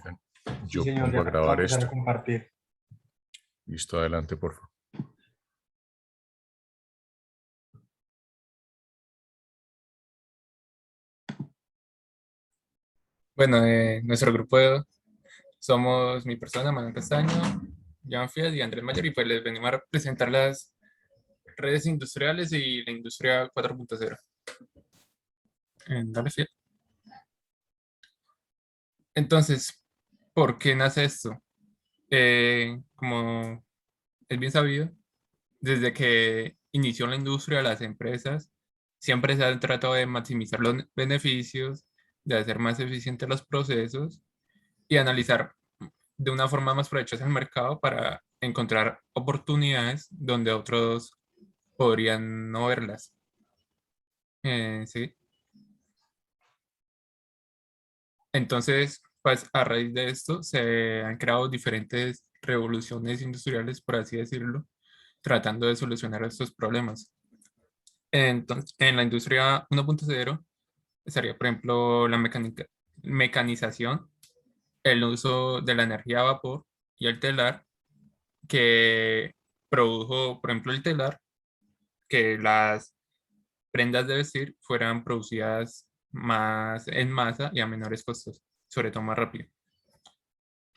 permiten, Sí, yo señor, pongo a ya puedo grabar empezar a esto. compartir. Listo, adelante, por favor. Bueno, nuestro grupo somos mi persona, Manuel Castaño, Joan Fiat y Andrés Mayor, y pues les venimos a presentar las redes industriales y la industria 4.0. Dale, Fiat. Entonces, ¿por qué nace esto? Como es bien sabido, desde que inició la industria, las empresas siempre se han tratado de maximizar los beneficios, de hacer más eficientes los procesos y analizar de una forma más provechosa el mercado para encontrar oportunidades donde otros podrían no verlas. Sí. Entonces, pues a raíz de esto se han creado diferentes revoluciones industriales, por así decirlo, tratando de solucionar estos problemas. Entonces, en la industria 1.0 estaría, por ejemplo, la mecanización, el uso de la energía a vapor y el telar, que produjo, por ejemplo, el telar, que las prendas de vestir fueran producidas más en masa y a menores costos, sobre todo más rápido.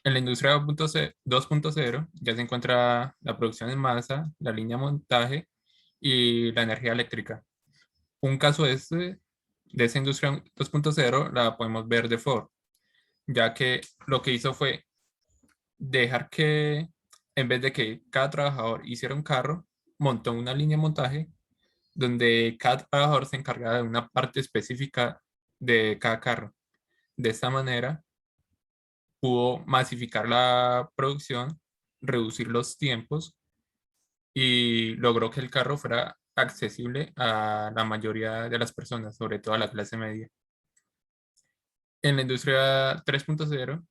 En la industria 2.0 ya se encuentra la producción en masa, la línea de montaje y la energía eléctrica. Un caso de esa industria 2.0 la podemos ver de Ford, ya que lo que hizo fue dejar que, en vez de que cada trabajador hiciera un carro, montó una línea de montaje donde cada trabajador se encargaba de una parte específica de cada carro. De esta manera, pudo masificar la producción, reducir los tiempos y logró que el carro fuera accesible a la mayoría de las personas, sobre todo a la clase media. En la industria 3.0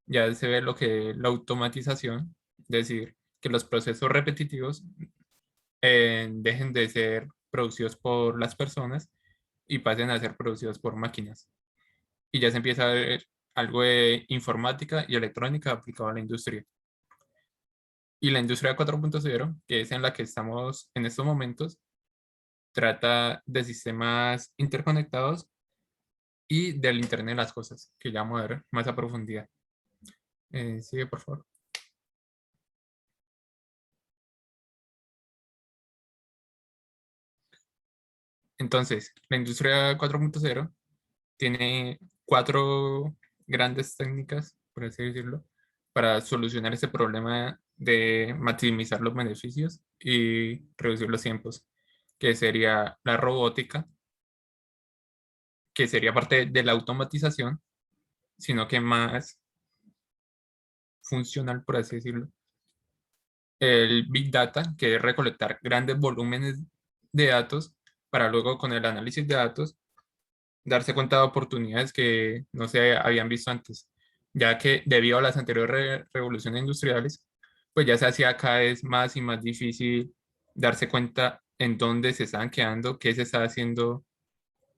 ya se ve lo que es la automatización, es decir, que los procesos repetitivos dejen de ser producidos por las personas y pasen a ser producidos por máquinas. Y ya se empieza a ver algo de informática y electrónica aplicado a la industria. Y la industria 4.0, que es en la que estamos en estos momentos, trata de sistemas interconectados y del Internet de las cosas, que ya vamos a ver más a profundidad. Sigue, por favor. Entonces, la industria 4.0 tiene 4 grandes técnicas, por así decirlo, para solucionar ese problema de maximizar los beneficios y reducir los tiempos, que sería la robótica, que sería parte de la automatización, sino que más funcional, por así decirlo. El Big Data, que es recolectar grandes volúmenes de datos para luego con el análisis de datos darse cuenta de oportunidades que no se habían visto antes, ya que debido a las anteriores revoluciones industriales, pues ya se hacía cada vez más y más difícil darse cuenta en dónde se estaban quedando, qué se estaba haciendo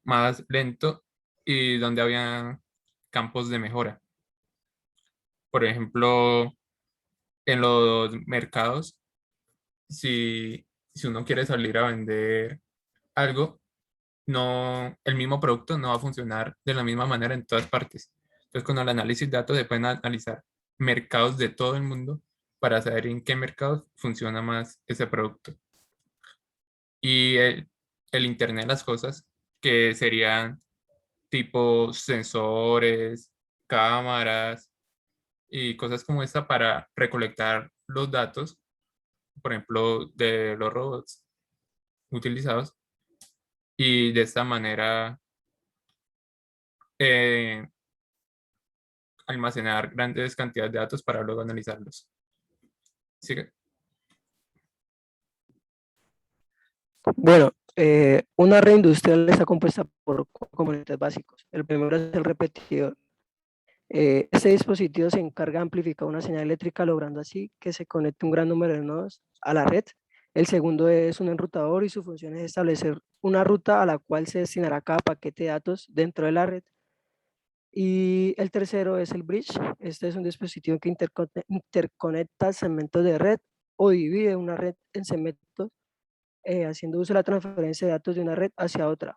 más lento y dónde había campos de mejora. Por ejemplo, en los mercados, si uno quiere salir a vender algo, no, el mismo producto no va a funcionar de la misma manera en todas partes. Entonces, con el análisis de datos se pueden analizar mercados de todo el mundo para saber en qué mercados funciona más ese producto. Y el Internet de las cosas, que serían tipo sensores, cámaras y cosas como esta para recolectar los datos, por ejemplo, de los robots utilizados y de esta manera eh, almacenar grandes cantidades de datos para luego analizarlos. ¿Sigue? Bueno, una red industrial está compuesta por 4 componentes básicos. El primero es el repetidor. Este dispositivo se encarga de amplificar una señal eléctrica, logrando así que se conecte un gran número de nodos a la red. El segundo es un enrutador y su función es establecer una ruta a la cual se destinará cada paquete de datos dentro de la red. Y el tercero es el bridge. Este es un dispositivo que interconecta segmentos de red o divide una red en segmentos, haciendo uso de la transferencia de datos de una red hacia otra,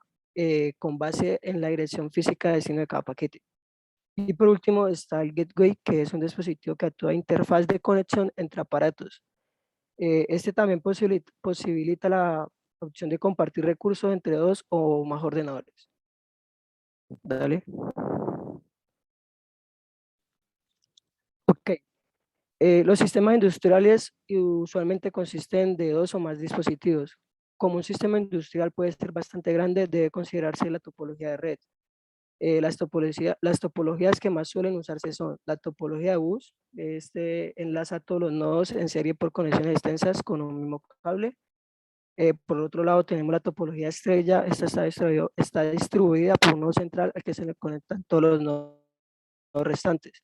con base en la dirección física de destino de cada paquete. Y por último está el gateway, que es un dispositivo que actúa de interfaz de conexión entre aparatos. Este también posibilita la opción de compartir recursos entre dos o más ordenadores. Dale. Ok. Los sistemas industriales usualmente consisten de dos o más dispositivos. Como un sistema industrial puede ser bastante grande, debe considerarse la topología de red. Las topologías que más suelen usarse son la topología de bus. Este enlaza todos los nodos en serie por conexiones extensas con un mismo cable. Por otro lado tenemos la topología estrella. Esta está distribuida por un nodo central al que se le conectan todos los nodos restantes.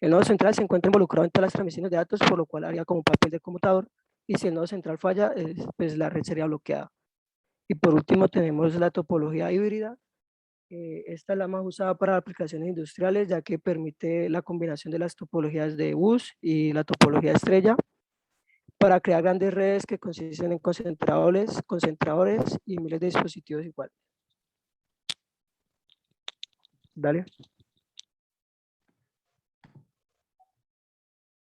El nodo central se encuentra involucrado en todas las transmisiones de datos, por lo cual haría como papel de conmutador, y si el nodo central falla, pues la red sería bloqueada. Y por último tenemos la topología híbrida. Esta es la más usada para aplicaciones industriales, ya que permite la combinación de las topologías de bus y la topología estrella para crear grandes redes que consisten en concentradores y miles de dispositivos iguales. Dale.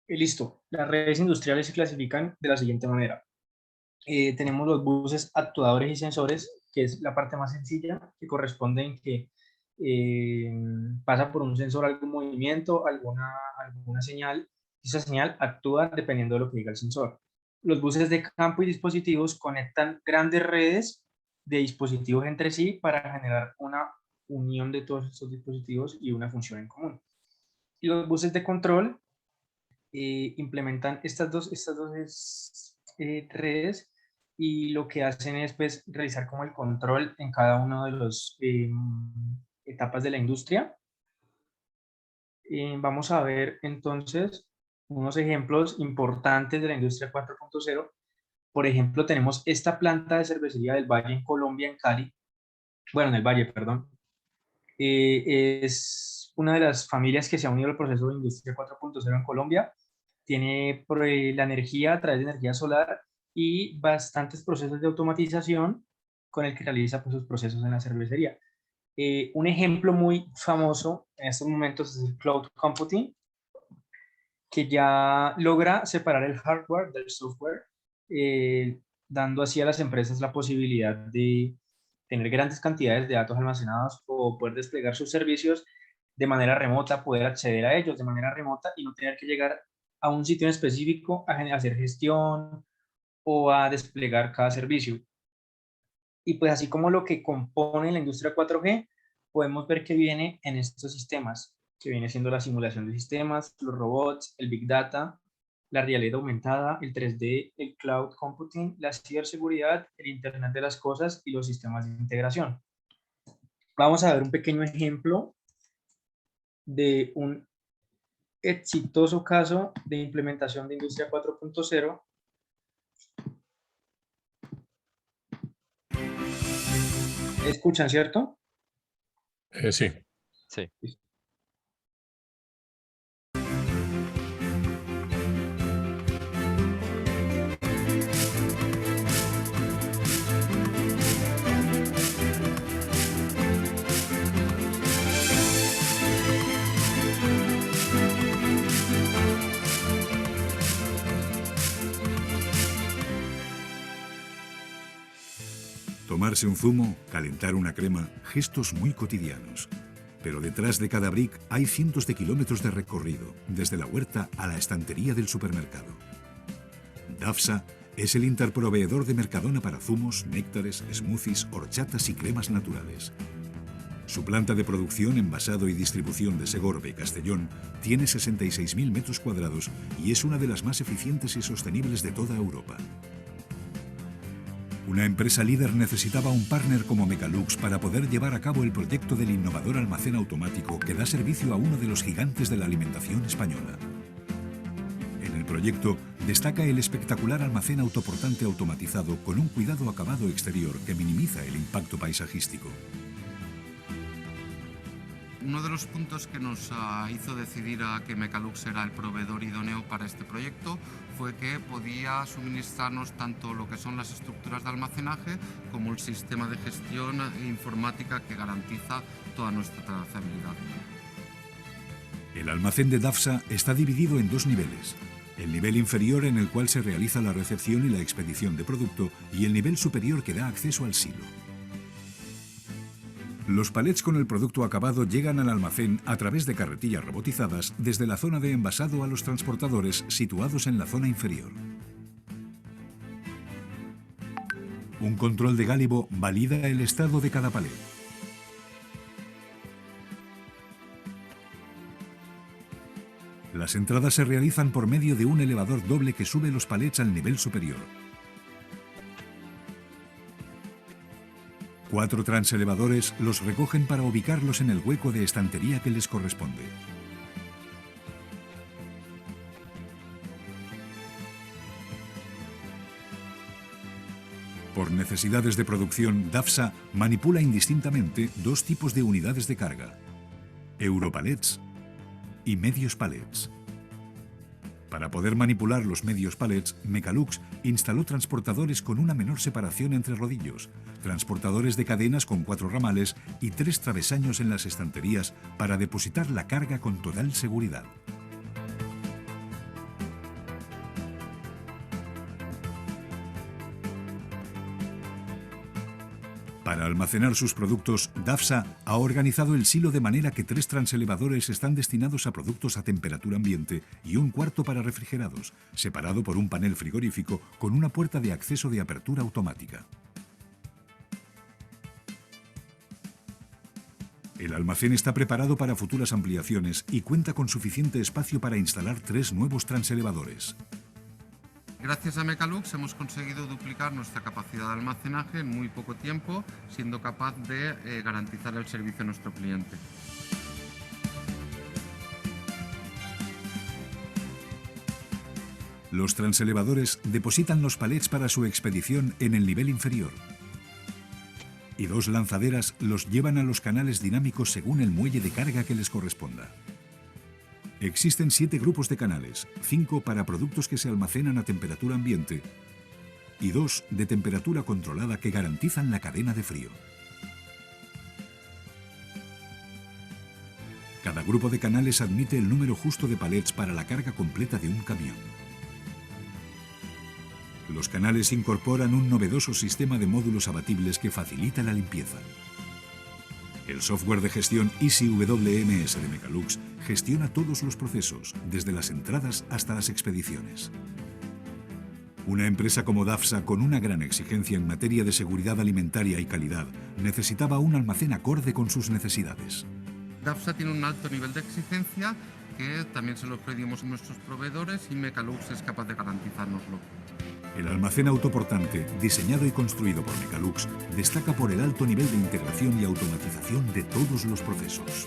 Listo. Las redes industriales se clasifican de la siguiente manera. Tenemos los buses actuadores y sensores, que es la parte más sencilla, que corresponde en que pasa por un sensor algún movimiento, alguna señal, y esa señal actúa dependiendo de lo que diga el sensor. Los buses de campo y dispositivos conectan grandes redes de dispositivos entre sí para generar una unión de todos estos dispositivos y una función en común. Y los buses de control implementan estas dos redes, y lo que hacen es pues realizar como el control en cada una de las etapas de la industria. Vamos a ver entonces unos ejemplos importantes de la industria 4.0. Por ejemplo, tenemos esta planta de cervecería del Valle en Colombia, en Cali. Bueno, en el Valle, perdón. Es una de las familias que se ha unido al proceso de industria 4.0 en Colombia. Tiene la energía a través de energía solar y bastantes procesos de automatización con el que realiza pues, sus procesos en la cervecería. Un ejemplo muy famoso en estos momentos es el cloud computing, que ya logra separar el hardware del software, dando así a las empresas la posibilidad de tener grandes cantidades de datos almacenados o poder desplegar sus servicios de manera remota, poder acceder a ellos de manera remota y no tener que llegar a un sitio en específico a hacer gestión o a desplegar cada servicio. Y pues así como lo que compone la industria 4G, podemos ver que viene en estos sistemas, que viene siendo la simulación de sistemas, los robots, el Big Data, la realidad aumentada, el 3D, el cloud computing, la ciberseguridad, el Internet de las cosas y los sistemas de integración. Vamos a ver un pequeño ejemplo de un exitoso caso de implementación de Industria 4.0. ¿Escuchan, cierto? Sí. Sí. Tomarse un zumo, calentar una crema, gestos muy cotidianos. Pero detrás de cada brick hay cientos de kilómetros de recorrido, desde la huerta a la estantería del supermercado. DAFSA es el interproveedor de Mercadona para zumos, néctares, smoothies, horchatas y cremas naturales. Su planta de producción, envasado y distribución de Segorbe, Castellón, tiene 66.000 metros cuadrados y es una de las más eficientes y sostenibles de toda Europa. Una empresa líder necesitaba un partner como Megalux para poder llevar a cabo el proyecto del innovador almacén automático que da servicio a uno de los gigantes de la alimentación española. En el proyecto destaca el espectacular almacén autoportante automatizado con un cuidado acabado exterior que minimiza el impacto paisajístico. Uno de los puntos que nos hizo decidir a que Mecalux era el proveedor idóneo para este proyecto fue que podía suministrarnos tanto lo que son las estructuras de almacenaje como el sistema de gestión e informática que garantiza toda nuestra trazabilidad. El almacén de DAFSA está dividido en dos niveles. El nivel inferior, en el cual se realiza la recepción y la expedición de producto, y el nivel superior, que da acceso al silo. Los palets con el producto acabado llegan al almacén a través de carretillas robotizadas desde la zona de envasado a los transportadores situados en la zona inferior. Un control de gálibo valida el estado de cada palet. Las entradas se realizan por medio de un elevador doble que sube los palets al nivel superior. 4 transelevadores los recogen para ubicarlos en el hueco de estantería que les corresponde. Por necesidades de producción, DAFSA manipula indistintamente dos tipos de unidades de carga: Europalets y medios palets. Para poder manipular los medios palets, Mecalux instaló transportadores con una menor separación entre rodillos, transportadores de cadenas con 4 ramales y 3 travesaños en las estanterías para depositar la carga con total seguridad. Para almacenar sus productos, DAFSA ha organizado el silo de manera que 3 transelevadores están destinados a productos a temperatura ambiente y un cuarto para refrigerados, separado por un panel frigorífico con una puerta de acceso de apertura automática. El almacén está preparado para futuras ampliaciones y cuenta con suficiente espacio para instalar 3 nuevos transelevadores. Gracias a Mecalux hemos conseguido duplicar nuestra capacidad de almacenaje en muy poco tiempo, siendo capaz de garantizar el servicio a nuestro cliente. Los transelevadores depositan los palets para su expedición en el nivel inferior. Y 2 lanzaderas los llevan a los canales dinámicos según el muelle de carga que les corresponda. Existen 7 grupos de canales, 5 para productos que se almacenan a temperatura ambiente y 2 de temperatura controlada que garantizan la cadena de frío. Cada grupo de canales admite el número justo de palets para la carga completa de un camión. Los canales incorporan un novedoso sistema de módulos abatibles que facilita la limpieza. El software de gestión EasyWMS de Mecalux gestiona todos los procesos, desde las entradas hasta las expediciones. Una empresa como DAFSA, con una gran exigencia en materia de seguridad alimentaria y calidad, necesitaba un almacén acorde con sus necesidades. DAFSA tiene un alto nivel de exigencia que también se lo pedimos a nuestros proveedores y Mecalux es capaz de garantizárnoslo. El almacén autoportante, diseñado y construido por Mecalux, destaca por el alto nivel de integración y automatización de todos los procesos.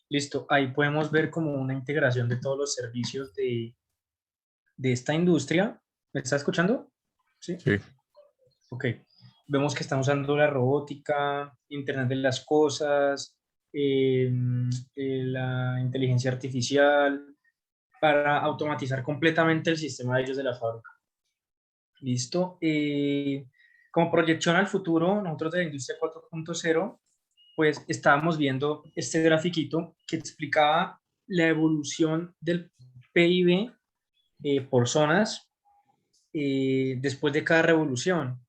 Listo, ahí podemos ver como una integración de todos los servicios de esta industria. ¿Me está escuchando? Sí. Sí. Ok. Vemos que están usando la robótica, Internet de las cosas, la inteligencia artificial para automatizar completamente el sistema de ellos de la fábrica. Listo. Como proyección al futuro, nosotros de la industria 4.0, pues estábamos viendo este grafiquito que explicaba la evolución del PIB por zonas después de cada revolución.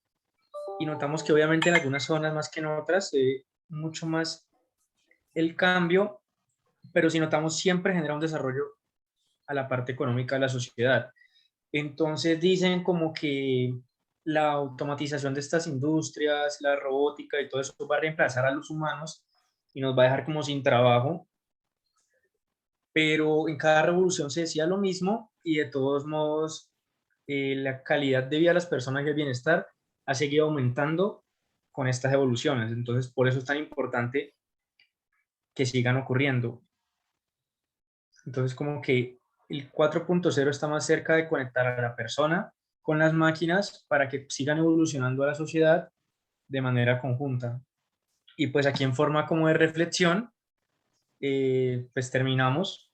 Y notamos que obviamente en algunas zonas más que en otras se ve mucho más el cambio, pero si notamos siempre genera un desarrollo a la parte económica de la sociedad. Entonces dicen como que la automatización de estas industrias, la robótica y todo eso va a reemplazar a los humanos y nos va a dejar como sin trabajo, pero en cada revolución se decía lo mismo y de todos modos la calidad de vida de las personas y el bienestar ha seguido aumentando con estas evoluciones. Entonces, por eso es tan importante que sigan ocurriendo. Entonces, como que el 4.0 está más cerca de conectar a la persona con las máquinas para que sigan evolucionando a la sociedad de manera conjunta. Y pues aquí en forma como de reflexión, pues terminamos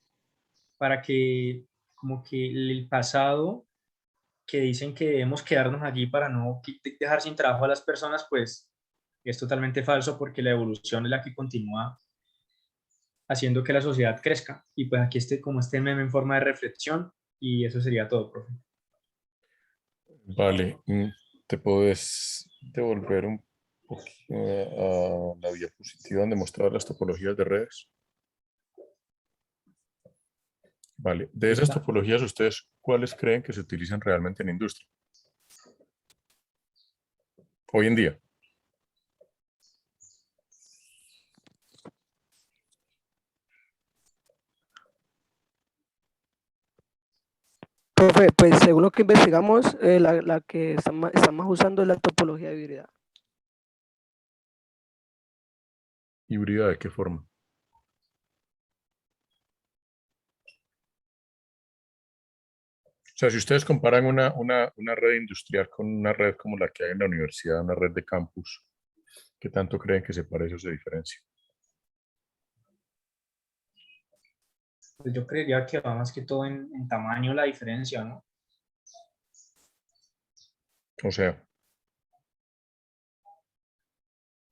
para que como que el pasado que dicen que debemos quedarnos allí para no dejar sin trabajo a las personas, pues es totalmente falso porque la evolución es la que continúa haciendo que la sociedad crezca. Y pues aquí como este meme en forma de reflexión y eso sería todo, profe. Vale, ¿te puedes devolver un poquito a la diapositiva donde mostraba las topologías de redes? Vale, de esas Está. topologías, ¿ustedes cuáles creen que se utilizan realmente en industria? Hoy en día. Profe, pues según lo que investigamos, la que están más usando es la topología híbrida. ¿Híbrida de qué forma? O sea, si ustedes comparan una red industrial con una red como la que hay en la universidad, una red de campus, ¿qué tanto creen que se parece o se diferencia? Pues yo creería que va más que todo en tamaño la diferencia, ¿no? O sea,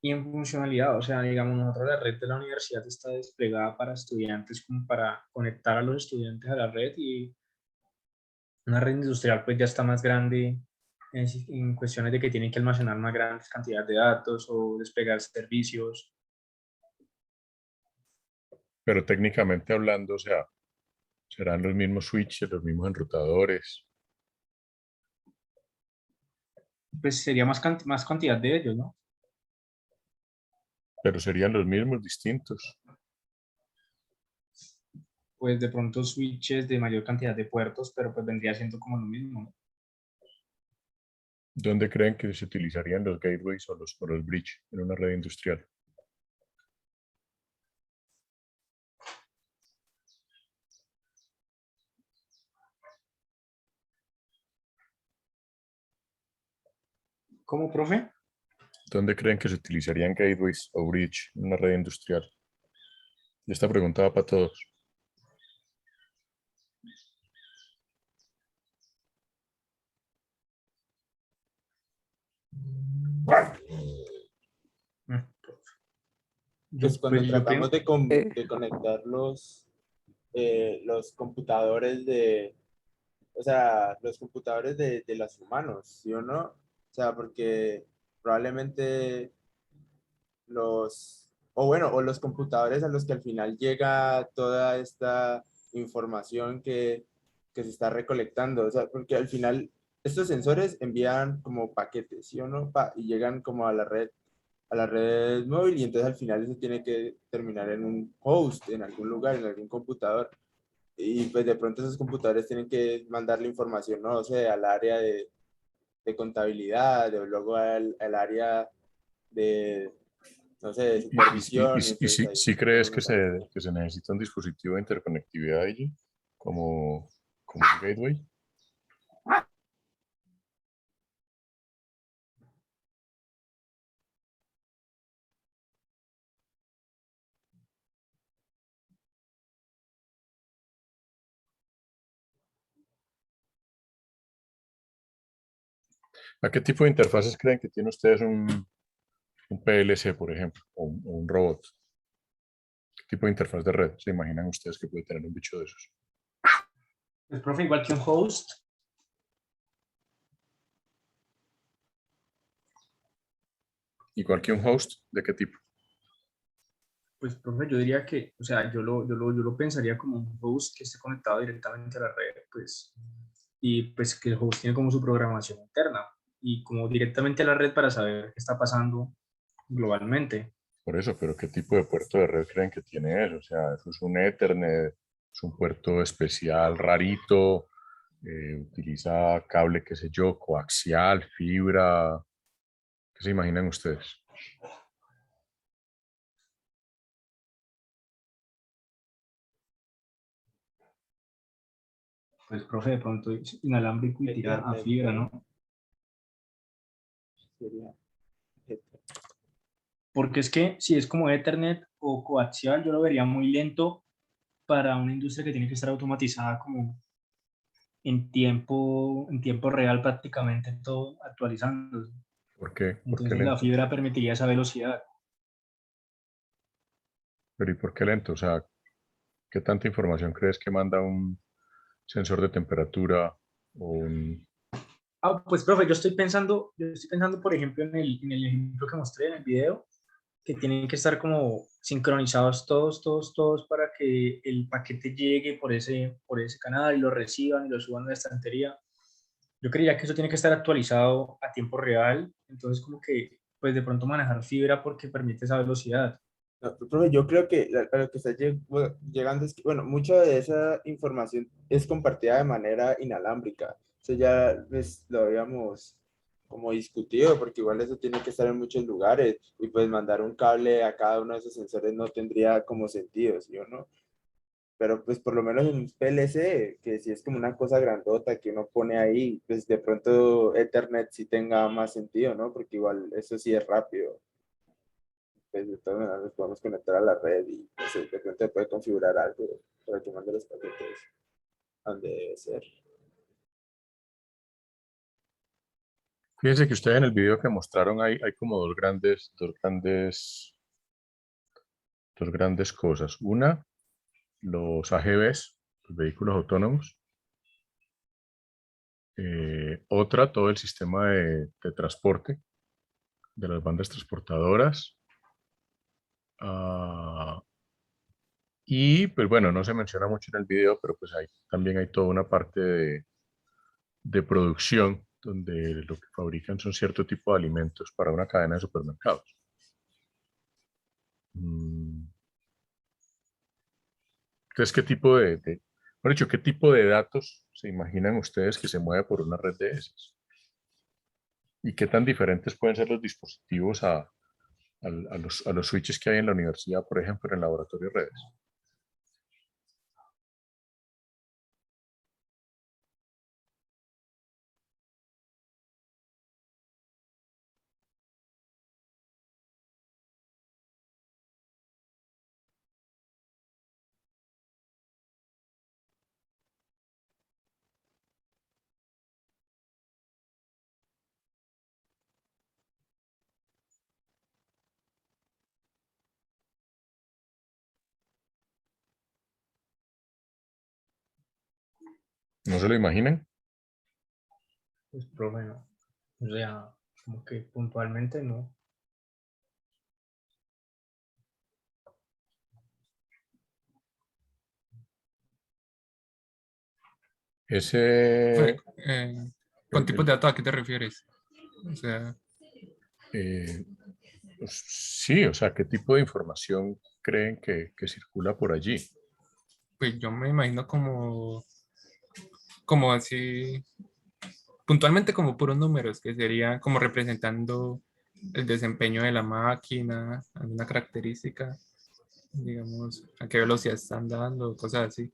Y en funcionalidad, o sea, digamos, nosotros la red de la universidad está desplegada para estudiantes, como para conectar a los estudiantes a la red y una red industrial pues ya está más grande en cuestiones de que tienen que almacenar más grandes cantidades de datos o desplegar servicios. pero técnicamente hablando, o sea, serán los mismos switches, los mismos enrutadores, Pues sería más cantidad de ellos, ¿no? pero serían los mismos distintos. Pues de pronto switches de mayor cantidad de puertos, pero pues vendría siendo como lo mismo, ¿no? ¿Dónde creen que se utilizarían los gateways o los bridge en una red industrial? ¿Cómo, profe? ¿Dónde creen que se utilizarían gateways o bridge en una red industrial? Y esta pregunta va para todos. Pues cuando Pues yo tratamos pienso, de conectar los computadores o sea, los computadores de los humanos, ¿sí o no? O sea, porque probablemente o los computadores a los que al final llega toda esta información que se está recolectando, o sea, porque al final estos sensores envían como paquetes, ¿sí o no? Y llegan como a la red móvil y entonces al final eso tiene que terminar en un host, en algún lugar, en algún computador. Y pues de pronto esos computadores tienen que mandar la información, no sé, al área de contabilidad, o luego al área de, no sé, de supervisión, y entonces ahí Si todo crees uno sale. que se necesita un dispositivo de interconectividad allí, como un gateway? ¿A qué tipo de interfaces creen que tiene ustedes un PLC, por ejemplo, o un robot? ¿Qué tipo de interfaz de red se imaginan ustedes que puede tener un bicho de esos? pues, profe, igual que un host, Igual que un host, ¿de qué tipo? pues, profe, yo diría que, o sea, yo lo pensaría como un host que esté conectado directamente a la red, pues, y pues que el host tiene como su programación interna y como directamente a la red para saber qué está pasando globalmente. Por eso, pero ¿qué tipo de puerto de red creen que tiene eso? O sea, eso es un Ethernet, es un puerto especial, rarito, utiliza cable, qué sé yo, coaxial, fibra. ¿Qué se imaginan ustedes? Pues, profe, de pronto es inalámbrico y tira a fibra, ¿no? Sería Porque es que si es como Ethernet o coaxial, yo lo vería muy lento para una industria que tiene que estar automatizada como en tiempo real prácticamente todo actualizándose. ¿Por qué? ¿Por qué Entonces la lento? fibra permitiría esa velocidad. Pero ¿y por qué lento? O sea, ¿qué tanta información crees que manda un sensor de temperatura o un... Ah, pues profe, yo estoy pensando, por ejemplo, en el ejemplo que mostré en el video, que tienen que estar como sincronizados todos para que el paquete llegue por ese canal y lo reciban y lo suban a la estantería. Yo creía que eso tiene que estar actualizado a tiempo real, entonces como que pues de pronto manejar fibra porque permite esa velocidad. No, profe, yo creo que a lo que está llegando es que, bueno, mucha de esa información es compartida de manera inalámbrica. Eso ya pues, lo habíamos como discutido, porque igual eso tiene que estar en muchos lugares y pues mandar un cable a cada uno de esos sensores no tendría como sentido, ¿sí o no? Pero pues por lo menos en un PLC, que si es como una cosa grandota que uno pone ahí, pues de pronto Ethernet sí tenga más sentido, ¿no? Porque igual eso sí es rápido, pues de todas maneras nos podemos conectar a la red y no sé, de pronto puede configurar algo para que mande los paquetes a donde debe ser. Fíjense que ustedes en el video que mostraron hay como dos grandes cosas. Una, los AGVs, los vehículos autónomos. Otra, todo el sistema de transporte de las bandas transportadoras. Ah, y pues bueno, no se menciona mucho en el video, pero pues también hay toda una parte de producción donde lo que fabrican son cierto tipo de alimentos para una cadena de supermercados. Mm, Entonces, por hecho, ¿qué tipo de datos se imaginan ustedes que se mueve por una red de esas? ¿Y qué tan diferentes pueden ser los dispositivos a los switches que hay en la universidad, por ejemplo, en el laboratorio de redes? ¿No se lo imaginan? Pues profe, no. O sea, como que puntualmente no. Ese, ¿Con el- tipos el- de datos a qué te refieres? O sea, eh, pues, sí, o sea, ¿qué tipo de información creen que circula por allí? pues yo me imagino como así, puntualmente como puros números, que sería como representando el desempeño de la máquina, alguna característica, digamos, a qué velocidad están dando, cosas así.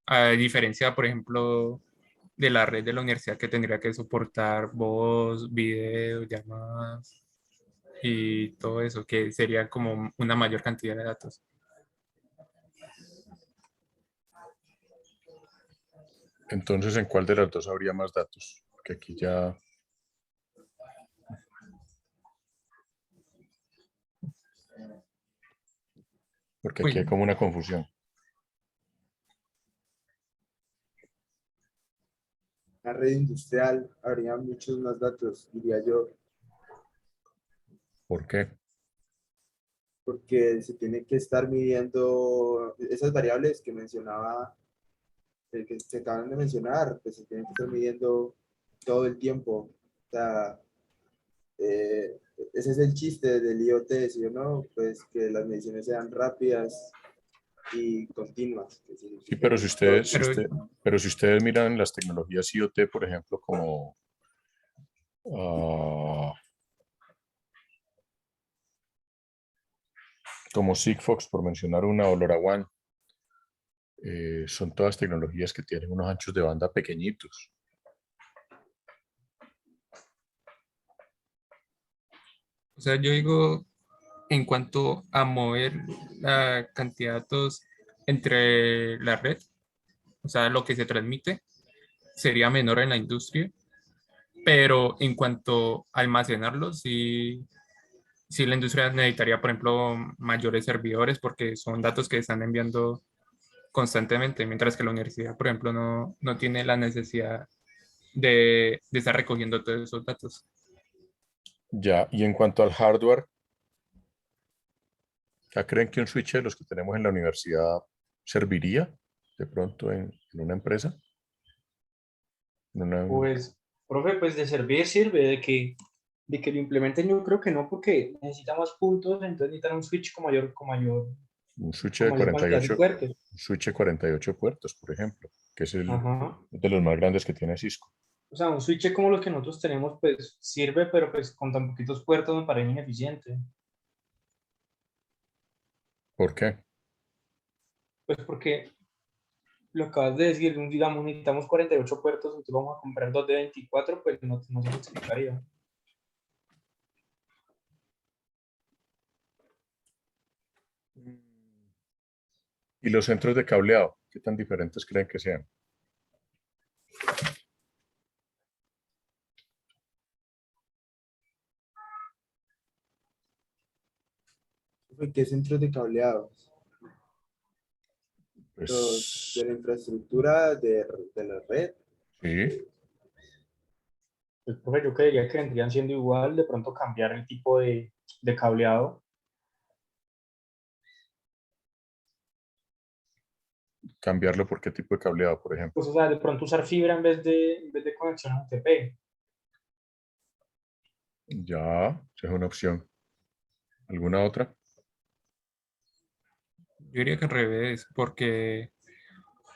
A diferencia, por ejemplo, de la red de la universidad que tendría que soportar voz, video, llamadas y todo eso, que sería como una mayor cantidad de datos. Entonces, ¿en cuál de las dos habría más datos? Porque aquí ya, porque Pues, aquí hay como una confusión. La red industrial habría muchos más datos, diría yo, ¿Por qué? porque se tiene que estar midiendo esas variables que mencionaba, que se acaban de mencionar, pues se tienen que estar midiendo todo el tiempo. O sea, eh, ese es el chiste del IoT, ¿sí o no? Pues que las mediciones sean rápidas y continuas. Que Sí, significa pero que todo el pero pero si ustedes miran las tecnologías IoT, por ejemplo, ah, como Sigfox, por mencionar una, o LoRaWAN, son todas tecnologías que tienen unos anchos de banda pequeñitos. O sea, yo digo, en cuanto a mover la cantidad de datos entre la red, o sea, lo que se transmite sería menor en la industria, pero en cuanto a almacenarlo, sí la industria necesitaría, por ejemplo, mayores servidores porque son datos que están enviando constantemente, mientras que la universidad, por ejemplo, no tiene la necesidad de estar recogiendo todos esos datos. Ya, y en cuanto al hardware, ¿ya creen que un switch de los que tenemos en la universidad serviría de pronto en una empresa? En una- Pues, profe, pues de servir sirve, de que lo implementen yo creo que no, porque necesita más puntos, entonces necesitan un switch un switch con de mayor cantidad de 48, puertos. un switch de 48 puertos, por ejemplo, que es Ajá. de los más grandes que tiene Cisco. O sea, un switch como los que nosotros tenemos, pues sirve, pero pues con tan poquitos puertos me parece ineficiente. ¿Por qué? Pues porque lo acabas de decir, digamos, necesitamos 48 puertos, entonces vamos a comprar dos de 24, pues no se justificaría. ¿Y los centros de cableado? ¿Qué tan diferentes creen que sean? ¿Qué centros de cableado? Los de Pues la infraestructura de la red. sí, Pues, profe, yo creería que vendrían siendo igual, de pronto cambiar el tipo de cableado. cambiarlo por qué tipo de cableado, por ejemplo. Pues, o sea, de pronto usar fibra en vez de conexión a UTP. Ya, esa es una opción. ¿Alguna otra? Yo diría que al revés, porque,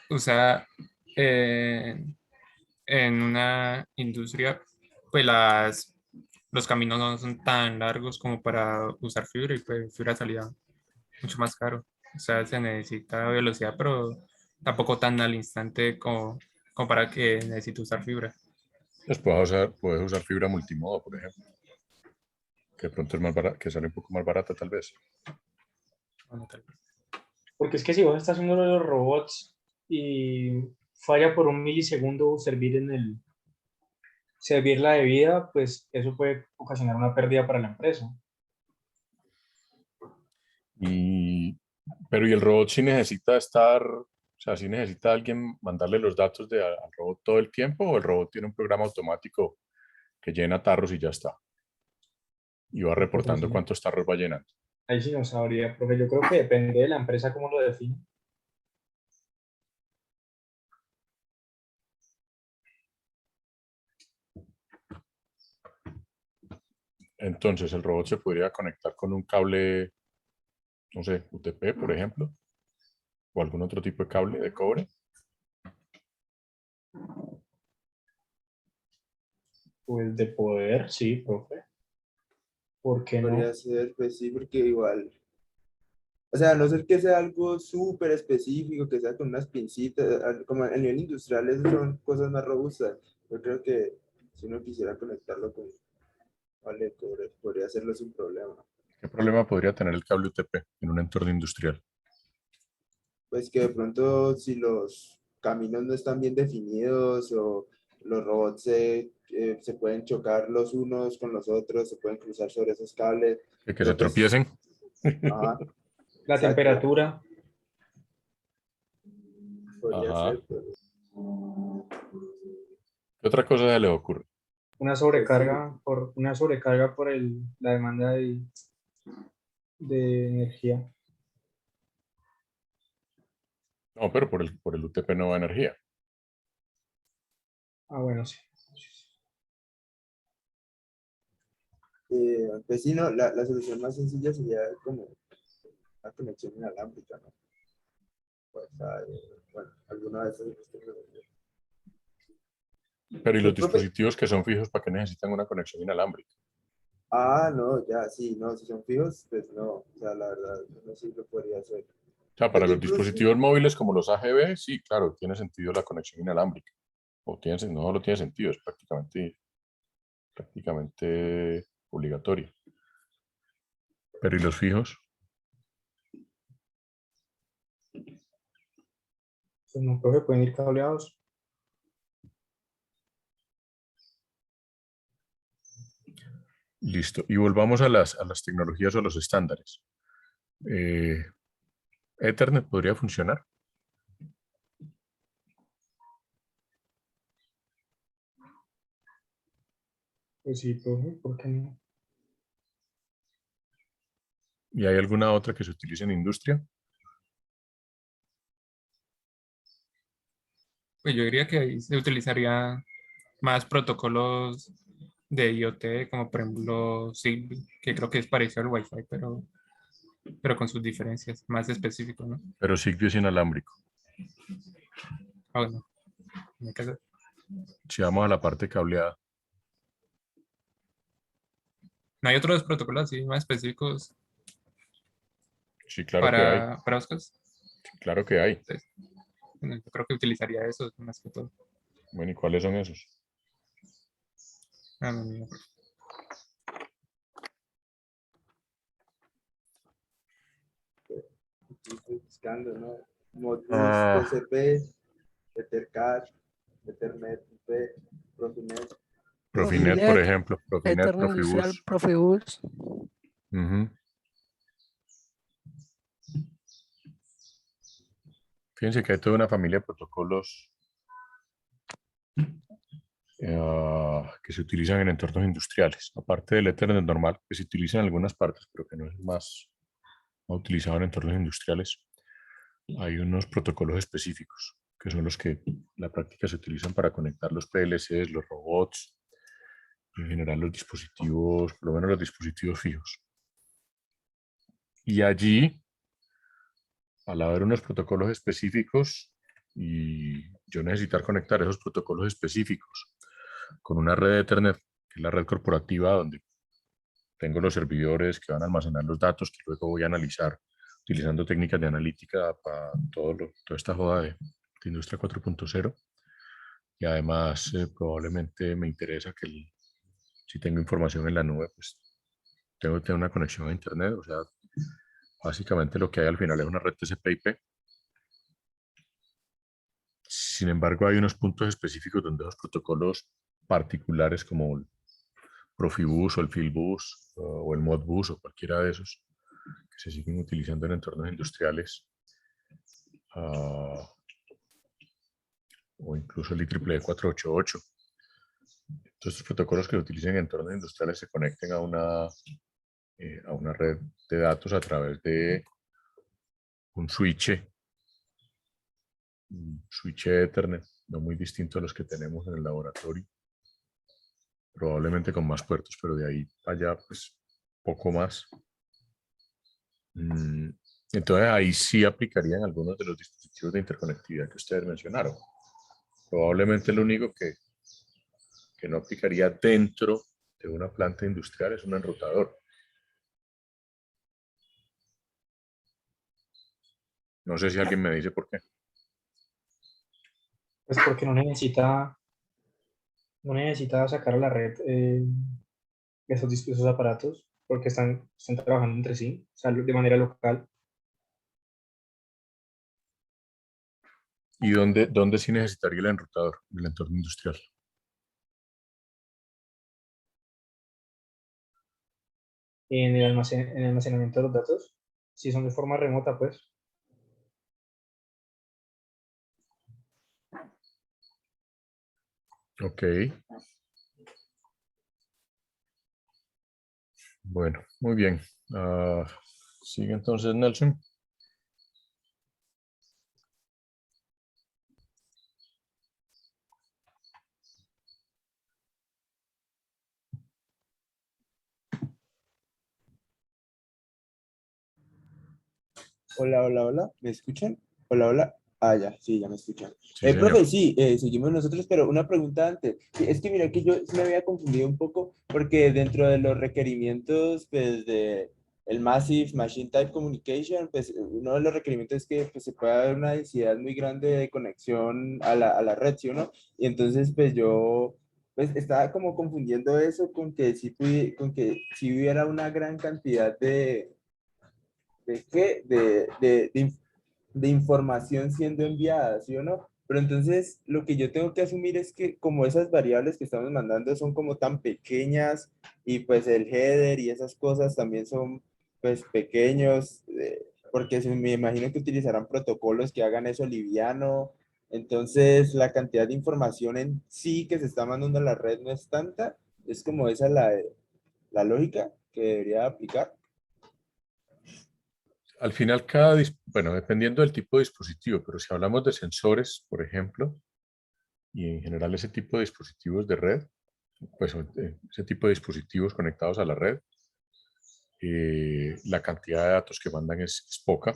o sea, en una industria, pues los caminos no son tan largos como para usar fibra y pues fibra salía mucho más caro. O sea, se necesita velocidad, pero tampoco tan al instante como para que necesite usar fibra. Pues puedes usar fibra multimodo, por ejemplo, que de pronto es más barata, que sale un poco más barata tal vez. Bueno, tal vez. Porque es que si vos estás haciendo lo de los robots y falla por un milisegundo servir la debida, pues eso puede ocasionar una pérdida para la empresa. Pero ¿y el robot sí necesita estar, o sea, sí necesita alguien mandarle los datos al robot todo el tiempo o el robot tiene un programa automático que llena tarros y ya está? Y va Pues, reportando cuántos tarros va llenando. ahí sí no sabría, porque yo creo que depende de la empresa cómo lo define. Entonces el robot se podría conectar con un cable, no sé, UTP, por ejemplo, o algún otro tipo de cable de cobre. Pues de poder, sí, profe. ¿Por qué no? Podría ser, pues sí, porque igual. O sea, a no ser que sea algo súper específico, que sea con unas pincitas, como en nivel industrial, esas son cosas más robustas. Yo creo que si uno quisiera conectarlo con cable de cobre, podría hacerlo sin problema. ¿Qué problema podría tener el cable UTP en un entorno industrial? Pues que de pronto si los caminos no están bien definidos o los robots se pueden chocar los unos con los otros, se pueden cruzar sobre esos cables. Que se Pero pues, tropiecen. ajá, La exacto, temperatura, podría Ajá. ser, pero ¿Qué otra cosa se le ocurre? pues sí. una sobrecarga por la demanda de energía. No, pero por el UTP no va energía. Ah, bueno, sí. Pues sí, no, la solución más sencilla sería como una conexión inalámbrica, ¿no? Pues, bueno, alguna vez he visto que- Pero ¿y los Pues, profe, dispositivos que son fijos para qué necesitan una conexión inalámbrica? no, ya, sí, no, si son fijos, pues no, o sea, la verdad, no sé si lo podría hacer. sea, para los Incluso- dispositivos móviles como los AGV, sí, claro, tiene sentido la conexión inalámbrica. No, no tiene sentido, es prácticamente obligatorio. Pero ¿y los fijos? Pues no creo que pueden ir cableados. Listo. Y volvamos a las tecnologías o a los estándares. Ethernet podría funcionar. Pues sí, profe, ¿por qué no? ¿Y hay alguna otra que se utilice en industria? Pues yo diría que ahí se utilizaría más protocolos de IoT, como por ejemplo Zigbee, que creo que es parecido al Wi-Fi, pero con sus diferencias, más específico, ¿no? Pero Zigbee es inalámbrico. Ah, bueno, en mi caso, Si vamos a la parte cableada, ¿no hay otros protocolos así más específicos sí, claro que hay. para Oscars? Sí, claro que hay. Entonces, bueno, yo creo que utilizaría eso más que todo. Bueno, ¿y cuáles son esos? Ah, no. Estoy buscando, ¿no? Modbus, Ah. TCP, Ethercat, Ethernet, IP, Profinet. Profinet, por Profinet, ejemplo. Profinet, Ethernet Industrial, Profibus. Profibus. Ujú. Fíjense que hay toda una familia de protocolos que se utilizan en entornos industriales, aparte del Ethernet normal, que se utiliza en algunas partes, pero que no es más utilizado en entornos industriales. Hay unos protocolos específicos, que son los que en la práctica se utilizan para conectar los PLCs, los robots, en general los dispositivos, por lo menos los dispositivos fijos. Y allí, al haber unos protocolos específicos y yo necesitar conectar esos protocolos específicos con una red de Ethernet, que es la red corporativa donde tengo los servidores que van a almacenar los datos que luego voy a analizar utilizando técnicas de analítica para toda esta joda de industria 4.0. Y además probablemente me interesa que si tengo información en la nube, pues tengo que tener una conexión a internet. O sea, básicamente lo que hay al final es una red TCP/IP. Sin embargo, hay unos puntos específicos donde los protocolos particulares como el Profibus o el Filbus o el Modbus o cualquiera de esos que se siguen utilizando en entornos industriales o incluso el IEEE 488. Todos estos protocolos que se utilizan en entornos industriales se conecten a una red de datos a través de un switch Ethernet, no muy distinto a los que tenemos en el laboratorio, probablemente con más puertos, pero de ahí allá pues poco más. Entonces ahí sí aplicarían algunos de los dispositivos de interconectividad que ustedes mencionaron. Probablemente lo único que no aplicaría dentro de una planta industrial es un enrutador. No sé si alguien me dice por qué. Pues porque no necesita sacar a la red esos aparatos, porque están trabajando entre sí, o sea, de manera local. ¿Y dónde sí necesitaría el enrutador en el entorno industrial? En en el almacenamiento de los datos, si son de forma remota, pues. Ok. Bueno, muy bien. Sigue entonces Nelson. Hola, hola, hola, ¿me escuchan? Hola, hola. Ah, ya, sí, ya me escuchan. Sí, Profe, señor. sí, seguimos nosotros, pero una pregunta antes. Sí, es que mira que yo me había confundido un poco porque dentro de los requerimientos pues, de el Massive Machine Type Communication, pues uno de los requerimientos es que pues, se pueda dar una densidad muy grande de conexión a la red, ¿sí o no? Y entonces pues yo pues estaba como confundiendo eso con que con que si hubiera una gran cantidad ¿qué? De información siendo enviada, ¿sí o no? Pero entonces lo que yo tengo que asumir es que como esas variables que estamos mandando son como tan pequeñas y pues el header y esas cosas también son pues pequeños, porque me imagino que utilizarán protocolos que hagan eso liviano, entonces la cantidad de información en sí que se está mandando a la red no es tanta, es como esa la lógica que debería aplicar. Al final, bueno, dependiendo del tipo de dispositivo, pero si hablamos de sensores, por ejemplo, y en general ese tipo de dispositivos de red, pues ese tipo de dispositivos conectados a la red, la cantidad de datos que mandan es poca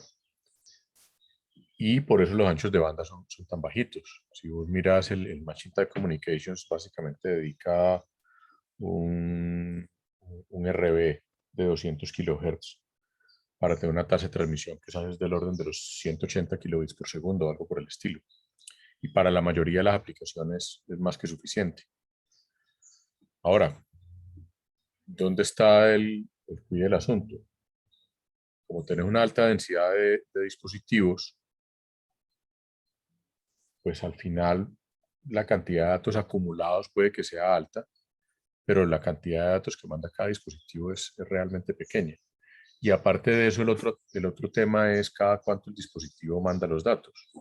y por eso los anchos de banda son tan bajitos. Si vos miras el Machine Type Communications, básicamente dedica un RB de 200 kHz para tener una tasa de transmisión que es del orden de los 180 kilobits por segundo o algo por el estilo. Y para la mayoría de las aplicaciones es más que suficiente. Ahora, ¿dónde está el quid del asunto? Como tenés una alta densidad de dispositivos, pues al final la cantidad de datos acumulados puede que sea alta, pero la cantidad de datos que manda cada dispositivo es realmente pequeña. Y aparte de eso, el otro tema es cada cuánto el dispositivo manda los datos.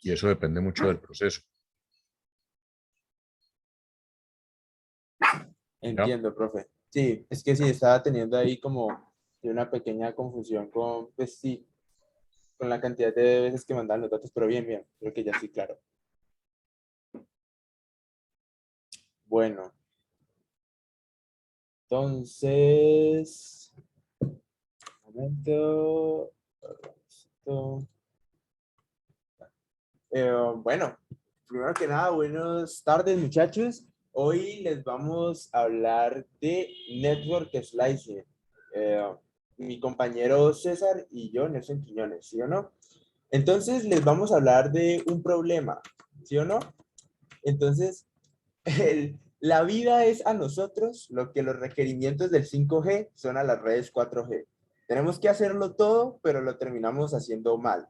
Y eso depende mucho del proceso. Entiendo, profe. Sí, es que sí, estaba teniendo ahí como una pequeña confusión con, pues sí, con la cantidad de veces que mandan los datos, pero bien, bien, creo que ya sí, claro. Bueno, entonces, un momento. Esto. Bueno, primero que nada, buenas tardes, muchachos. Hoy les vamos a hablar de Network Slicing. Mi compañero César y yo, Nelson Quiñones, ¿sí o no? Entonces les vamos a hablar de un problema, ¿sí o no? Entonces, la vida es a nosotros lo que los requerimientos del 5G son a las redes 4G. Tenemos que hacerlo todo, pero lo terminamos haciendo mal.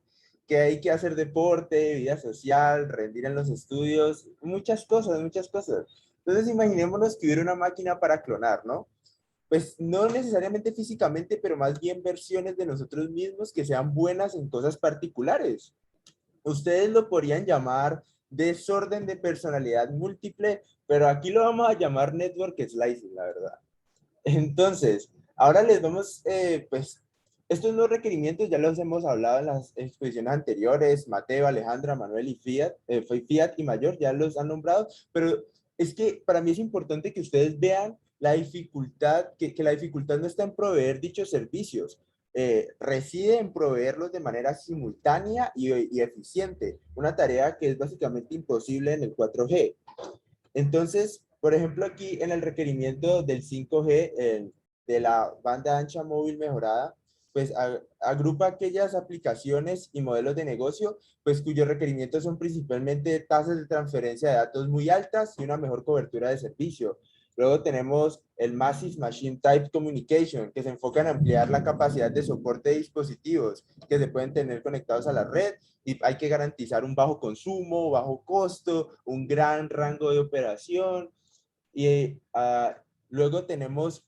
Que hay que hacer deporte, vida social, rendir en los estudios, muchas cosas, muchas cosas. Entonces, imaginémonos que hubiera una máquina para clonar, ¿no? Pues no necesariamente físicamente, pero más bien versiones de nosotros mismos que sean buenas en cosas particulares. Ustedes lo podrían llamar desorden de personalidad múltiple, pero aquí lo vamos a llamar network slicing, la verdad. Entonces, ahora les vamos, pues, estos nuevos requerimientos ya los hemos hablado en las exposiciones anteriores, Mateo, Alejandra, Manuel y Fiat y Mayor ya los han nombrado, pero es que para mí es importante que ustedes vean la dificultad, que la dificultad no está en proveer dichos servicios, reside en proveerlos de manera simultánea y eficiente, una tarea que es básicamente imposible en el 4G. Entonces, por ejemplo, aquí en el requerimiento del 5G, de la banda ancha móvil mejorada, pues agrupa aquellas aplicaciones y modelos de negocio, pues cuyos requerimientos son principalmente tasas de transferencia de datos muy altas y una mejor cobertura de servicio. Luego tenemos el Massive Machine Type Communication, que se enfoca en ampliar la capacidad de soporte de dispositivos que se pueden tener conectados a la red y hay que garantizar un bajo consumo, bajo costo, un gran rango de operación. Y luego tenemos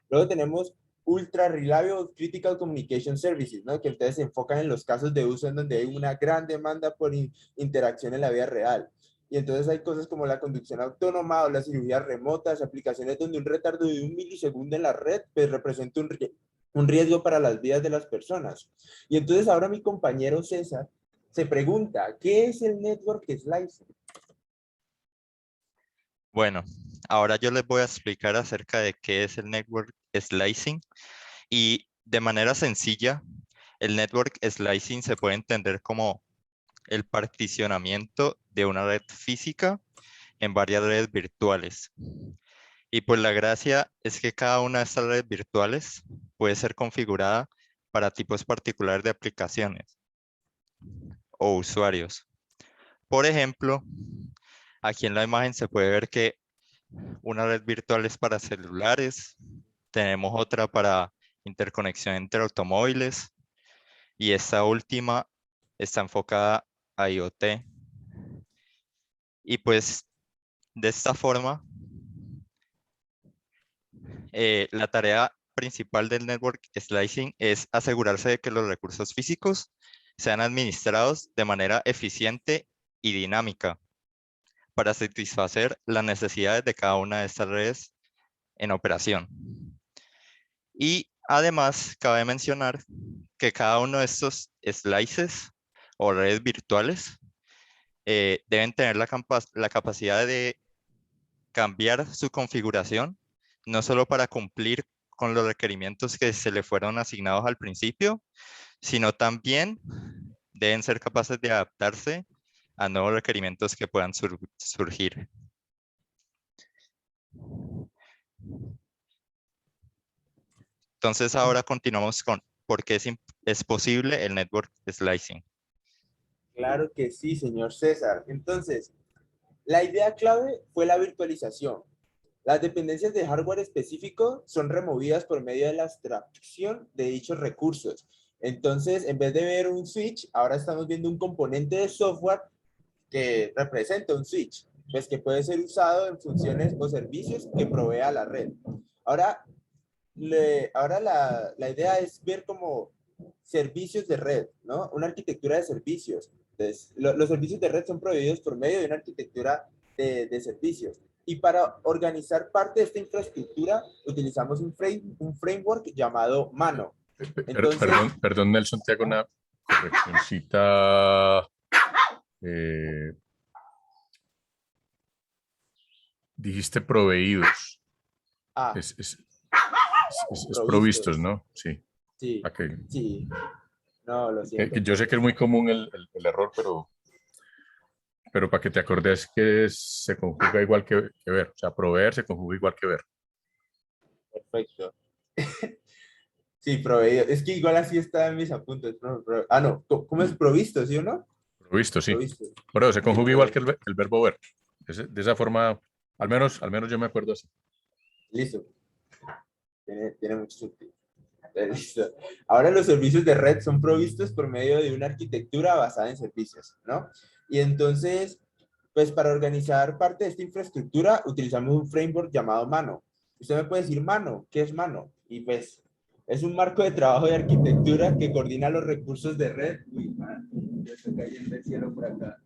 luego tenemos Ultra Reliable Critical Communication Services, ¿no? Que entonces se enfocan en los casos de uso en donde hay una gran demanda por interacción en la vida real. Y entonces hay cosas como la conducción autónoma o las cirugías remotas, aplicaciones donde un retardo de 1 milisegundo en la red pues, representa un riesgo para las vidas de las personas. Y entonces ahora mi compañero César se pregunta, ¿qué es el Network Slicing? Bueno, ahora yo les voy a explicar acerca de qué es el Network Slicing y de manera sencilla, el Network Slicing se puede entender como el particionamiento de una red física en varias redes virtuales. Y pues la gracia es que cada una de estas redes virtuales puede ser configurada para tipos particulares de aplicaciones o usuarios. Por ejemplo, aquí en la imagen se puede ver que una red virtual es para celulares, tenemos otra para interconexión entre automóviles y esta última está enfocada a IoT. Y pues de esta forma, la tarea principal del network slicing es asegurarse de que los recursos físicos sean administrados de manera eficiente y dinámica para satisfacer las necesidades de cada una de estas redes en operación. Y además, cabe mencionar que cada uno de estos slices o redes virtuales deben tener la capacidad de cambiar su configuración, no solo para cumplir con los requerimientos que se le fueron asignados al principio, sino también deben ser capaces de adaptarse a nuevos requerimientos que puedan surgir. Entonces ahora continuamos con por qué es posible el network slicing. Claro que sí, señor César. Entonces, la idea clave fue la virtualización. Las dependencias de hardware específico son removidas por medio de la abstracción de dichos recursos. Entonces, en vez de ver un switch, ahora estamos viendo un componente de software que representa un switch, pues que puede ser usado en funciones o servicios que provea la red. Ahora la idea es ver como servicios de red, ¿no? Una arquitectura de servicios. Entonces, los servicios de red son proveídos por medio de una arquitectura de servicios. Y para organizar parte de esta infraestructura utilizamos un framework llamado Mano. Entonces, Perdón, Nelson, te hago una correccioncita. Dijiste proveídos. Es provistos, ¿no? Sí. Sí. Okay. Sí. No, lo siento. Yo sé que es muy común el error, pero para que te acordes que se conjuga igual que ver. O sea, proveer se conjuga igual que ver. Perfecto. Sí, proveído. Es que igual así está en mis apuntes. No. ¿Cómo es provisto, sí o no? Provisto, sí. Provisto. Pero se conjuga igual que el verbo ver. De esa forma, al menos yo me acuerdo así. Listo. Tiene mucho sentido. Listo. Ahora los servicios de red son provistos por medio de una arquitectura basada en servicios, ¿no? Y entonces, pues para organizar parte de esta infraestructura utilizamos un framework llamado Mano. Usted me puede decir, Mano, ¿qué es Mano? Y pues es un marco de trabajo de arquitectura que coordina los recursos de red. Uy, man, ya está cayendo el cielo por acá.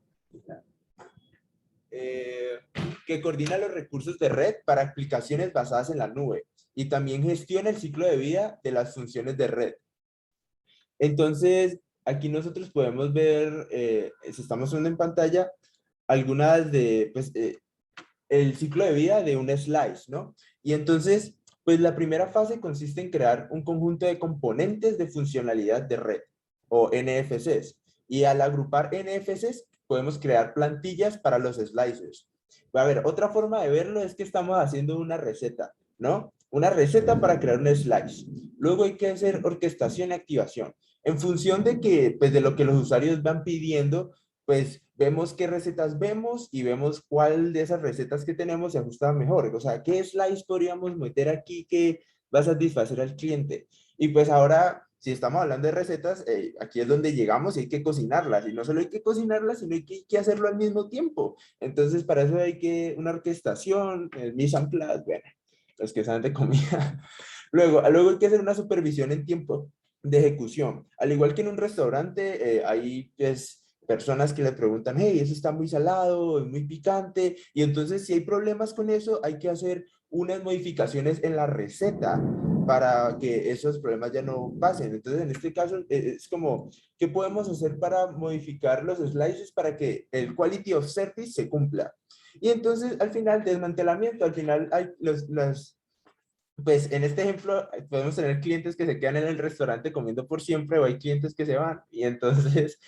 Que coordina los recursos de red para aplicaciones basadas en la nube y también gestiona el ciclo de vida de las funciones de red. Entonces, aquí nosotros podemos ver, si estamos viendo en pantalla, algunas de, pues, el ciclo de vida de un slice, ¿no? Y entonces, pues la primera fase consiste en crear un conjunto de componentes de funcionalidad de red, o NFCs. Y al agrupar NFCs, podemos crear plantillas para los slicers. A ver, otra forma de verlo es que estamos haciendo una receta, ¿no? Una receta para crear un slice. Luego hay que hacer orquestación y activación. En función de que, pues de lo que los usuarios van pidiendo, pues vemos qué recetas vemos y vemos cuál de esas recetas que tenemos se ajusta mejor. O sea, qué slice podríamos meter aquí que va a satisfacer al cliente. Y pues ahora, si estamos hablando de recetas, aquí es donde llegamos y hay que cocinarlas. Y no solo hay que cocinarlas, sino hay que hacerlo al mismo tiempo. Entonces, para eso hay que una orquestación, el mise en place, bueno, los que saben de comida. Luego hay que hacer una supervisión en tiempo de ejecución. Al igual que en un restaurante, hay pues personas que le preguntan, hey, eso está muy salado, es muy picante, y entonces si hay problemas con eso, hay que hacer unas modificaciones en la receta para que esos problemas ya no pasen. Entonces, en este caso, es como, ¿qué podemos hacer para modificar los slices para que el quality of service se cumpla? Y entonces, al final, desmantelamiento, al final hay pues en este ejemplo podemos tener clientes que se quedan en el restaurante comiendo por siempre o hay clientes que se van y entonces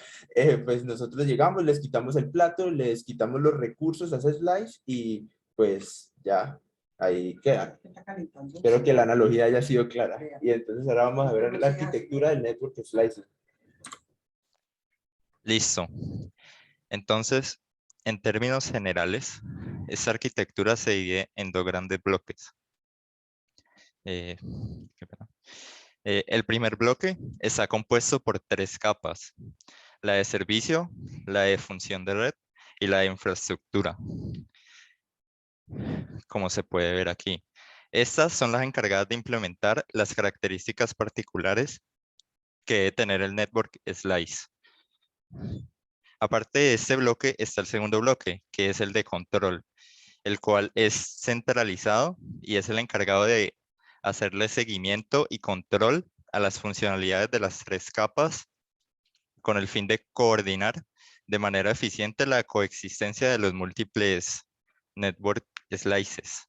pues nosotros llegamos, les quitamos el plato, les quitamos los recursos a ese slice y pues ya ahí queda. Espero que la analogía haya sido clara. Y entonces ahora vamos a ver la arquitectura del network slicing. Listo. Entonces, en términos generales, esta arquitectura se divide en dos grandes bloques. El primer bloque está compuesto por 3 capas: la de servicio, la de función de red y la de infraestructura, como se puede ver aquí. Estas son las encargadas de implementar las características particulares que debe tener el network slice. Aparte de este bloque está el segundo bloque, que es el de control, el cual es centralizado y es el encargado de hacerle seguimiento y control a las funcionalidades de las 3 capas con el fin de coordinar de manera eficiente la coexistencia de los múltiples network slices.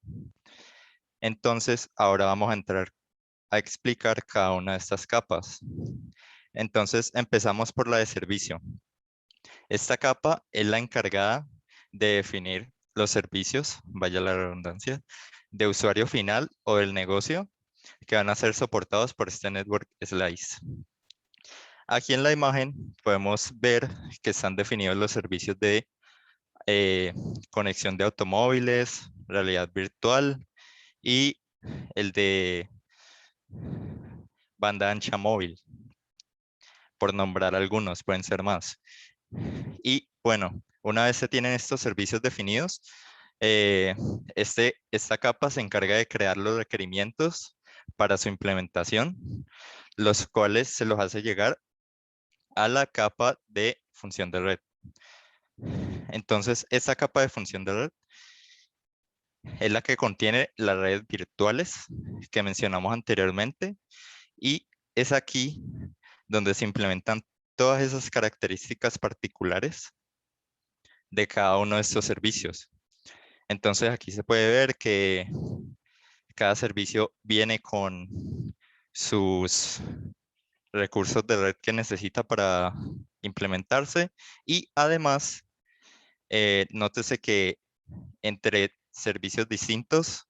Entonces, ahora vamos a entrar a explicar cada una de estas capas. Entonces, empezamos por la de servicio. Esta capa es la encargada de definir los servicios, vaya la redundancia, de usuario final o del negocio que van a ser soportados por este network slice. Aquí en la imagen podemos ver que están definidos los servicios de conexión de automóviles, realidad virtual y el de banda ancha móvil, por nombrar algunos, pueden ser más. Y bueno, una vez se tienen estos servicios definidos, esta capa se encarga de crear los requerimientos para su implementación, los cuales se los hace llegar a la capa de función de red. Entonces, esta capa de función de red es la que contiene las redes virtuales que mencionamos anteriormente, y es aquí donde se implementan todas esas características particulares de cada uno de estos servicios. Entonces, aquí se puede ver que cada servicio viene con sus recursos de red que necesita para implementarse, y además, nótese que entre servicios distintos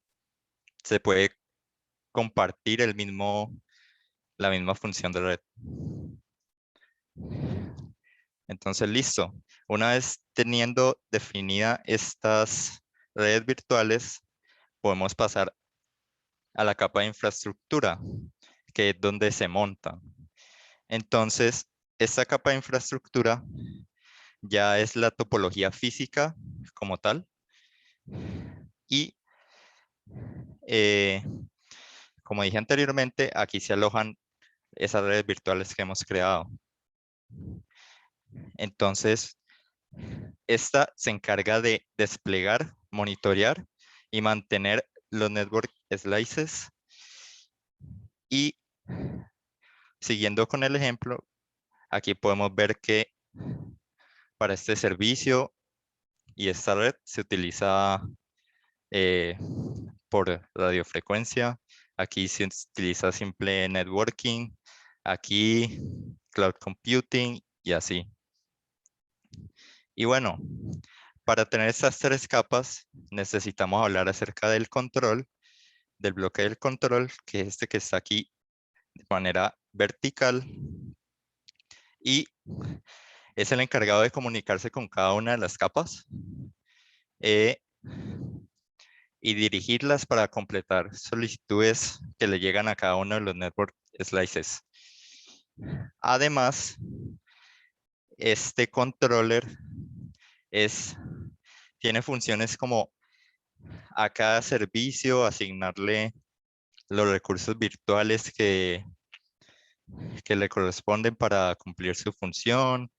se puede compartir la misma función de red. Entonces, listo. Una vez teniendo definida estas redes virtuales, podemos pasar a la capa de infraestructura, que es donde se montan. Entonces, esta capa de infraestructura ya es la topología física como tal. Y como dije anteriormente, aquí se alojan esas redes virtuales que hemos creado. Entonces, esta se encarga de desplegar, monitorear y mantener los network slices. Y siguiendo con el ejemplo, aquí podemos ver que para este servicio y esta red se utiliza por radiofrecuencia. Aquí se utiliza simple networking. Aquí cloud computing y así. Y bueno, para tener estas 3 capas necesitamos hablar acerca del control, del bloque del control, que es este que está aquí de manera vertical, y es el encargado de comunicarse con cada una de las capas y dirigirlas para completar solicitudes que le llegan a cada uno de los network slices. Además, este controller tiene funciones como a cada servicio asignarle los recursos virtuales que le corresponden para cumplir su función,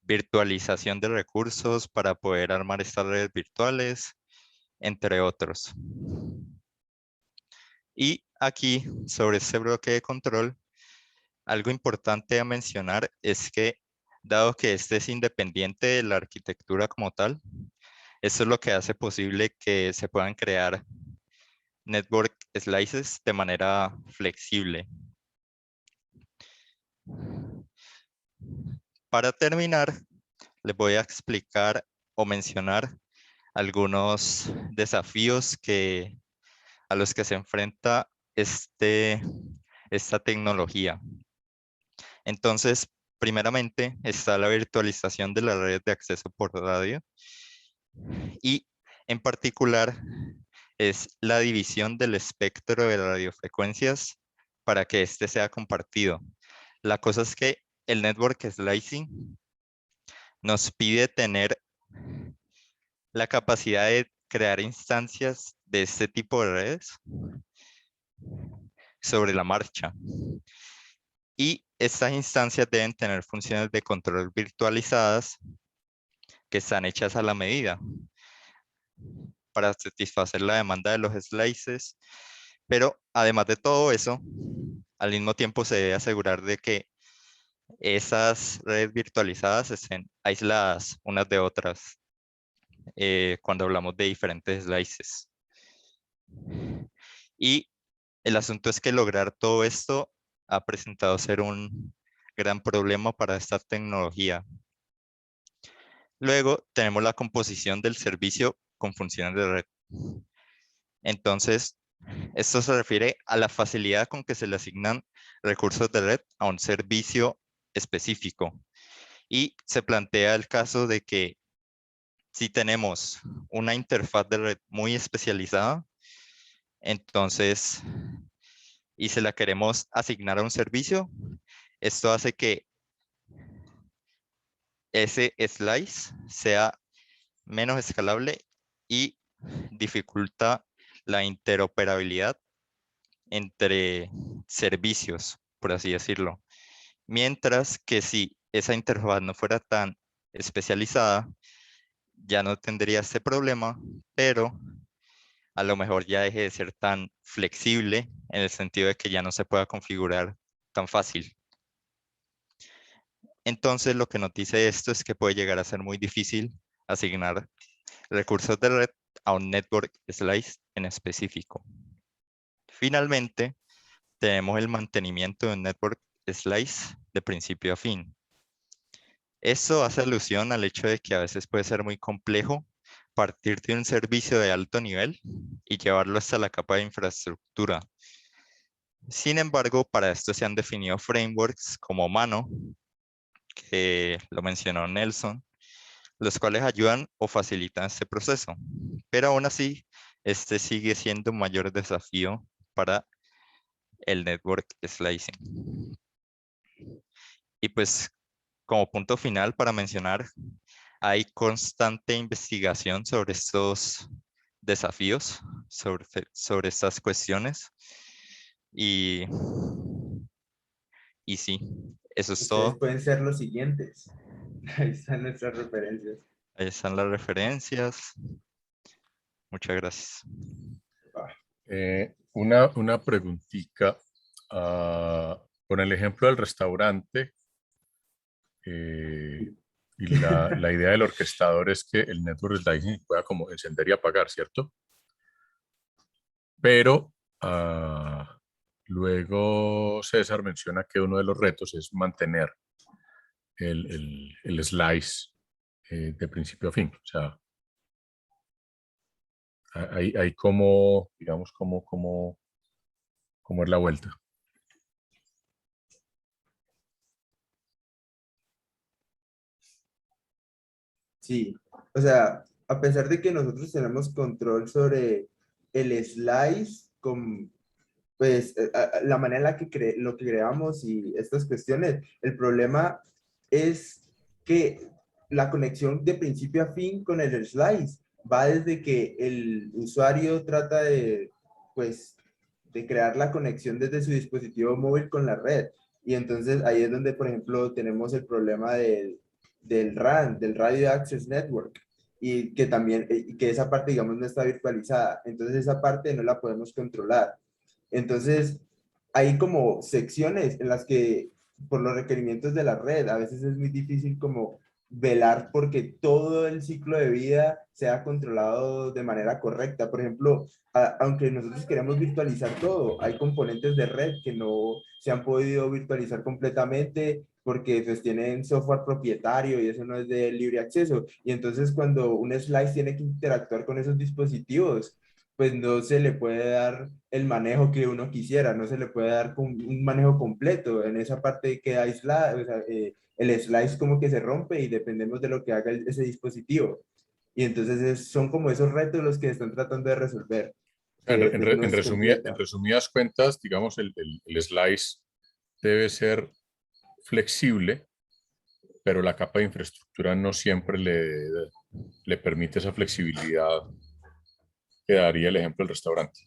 virtualización de recursos para poder armar estas redes virtuales, entre otros. Y aquí, sobre este bloque de control, algo importante a mencionar es que, dado que este es independiente de la arquitectura como tal, esto es lo que hace posible que se puedan crear network slices de manera flexible. Para terminar, les voy a explicar o mencionar algunos desafíos a los que se enfrenta esta tecnología. Entonces, primeramente está la virtualización de las redes de acceso por radio y en particular es la división del espectro de radiofrecuencias para que éste sea compartido. La cosa es que el network slicing nos pide tener la capacidad de crear instancias de este tipo de redes sobre la marcha. Y estas instancias deben tener funciones de control virtualizadas que están hechas a la medida para satisfacer la demanda de los slices. Pero además de todo eso, al mismo tiempo se debe asegurar de que esas redes virtualizadas estén aisladas unas de otras cuando hablamos de diferentes slices. Y el asunto es que lograr todo esto ha presentado ser un gran problema para esta tecnología. Luego tenemos la composición del servicio con funciones de red. Entonces, esto se refiere a la facilidad con que se le asignan recursos de red a un servicio específico. Y se plantea el caso de que si tenemos una interfaz de red muy especializada, entonces, y se la queremos asignar a un servicio, esto hace que ese slice sea menos escalable y dificulta la interoperabilidad entre servicios, por así decirlo. Mientras que si esa interfaz no fuera tan especializada, ya no tendría este problema, pero a lo mejor ya deje de ser tan flexible en el sentido de que ya no se pueda configurar tan fácil. Entonces, lo que nos dice esto es que puede llegar a ser muy difícil asignar recursos de red a un network slice en específico. Finalmente, tenemos el mantenimiento de un network slice de principio a fin. Esto hace alusión al hecho de que a veces puede ser muy complejo partir de un servicio de alto nivel y llevarlo hasta la capa de infraestructura. Sin embargo, para esto se han definido frameworks como Mano, que lo mencionó Nelson, los cuales ayudan o facilitan este proceso. Pero aún así, este sigue siendo un mayor desafío para el network slicing. Y pues, como punto final para mencionar, hay constante investigación sobre estos desafíos, sobre estas cuestiones. Y sí, eso es Ustedes todo. pueden ser los siguientes. Ahí están nuestras referencias. Ahí están las referencias. Muchas gracias. Una preguntita. Con el ejemplo del restaurante, y la idea del orquestador es que el network slicing pueda como encender y apagar, ¿cierto? Pero luego César menciona que uno de los retos es mantener el slice de principio a fin. O sea, hay como, digamos, como es la vuelta. Sí, o sea, a pesar de que nosotros tenemos control sobre el slice, con, pues la manera en la que lo que creamos y estas cuestiones, el problema es que la conexión de principio a fin con el slice va desde que el usuario trata de, pues, de crear la conexión desde su dispositivo móvil con la red. Y entonces ahí es donde, por ejemplo, tenemos el problema del RAN, del Radio Access Network, y que también, que esa parte, digamos, no está virtualizada. Entonces esa parte no la podemos controlar. Entonces, hay como secciones en las que, por los requerimientos de la red, a veces es muy difícil como velar porque todo el ciclo de vida sea controlado de manera correcta. Por ejemplo, aunque nosotros queremos virtualizar todo, hay componentes de red que no se han podido virtualizar completamente porque pues tienen software propietario y eso no es de libre acceso. Y entonces cuando un slice tiene que interactuar con esos dispositivos, pues no se le puede dar el manejo que uno quisiera, no se le puede dar un manejo completo. En esa parte queda aislada, o sea, el slice como que se rompe y dependemos de lo que haga ese dispositivo. Y entonces son como esos retos los que están tratando de resolver. Que pues no es En completa. resumidas cuentas, digamos, el slice debe ser flexible, pero la capa de infraestructura no siempre le permite esa flexibilidad que daría el ejemplo del restaurante.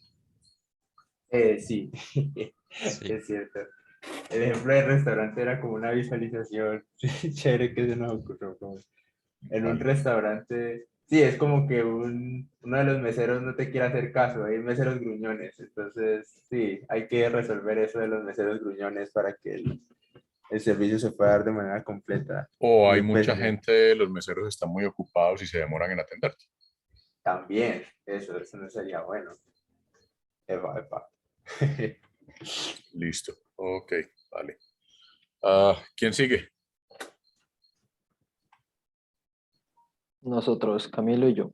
Sí, Sí. es cierto. El ejemplo del restaurante era como una visualización chévere que se nos ocurrió. Como en un Vale. restaurante, sí, es como que uno de los meseros no te quiere hacer caso, hay meseros gruñones. Entonces, sí, hay que resolver eso de los meseros gruñones para que el servicio se pueda dar de manera completa. O hay Y pues mucha gente, los meseros están muy ocupados y se demoran en atenderte. también, eso no sería bueno. Epa, epa. Listo. Ok, vale. ¿Quién sigue? Nosotros, Camilo y yo.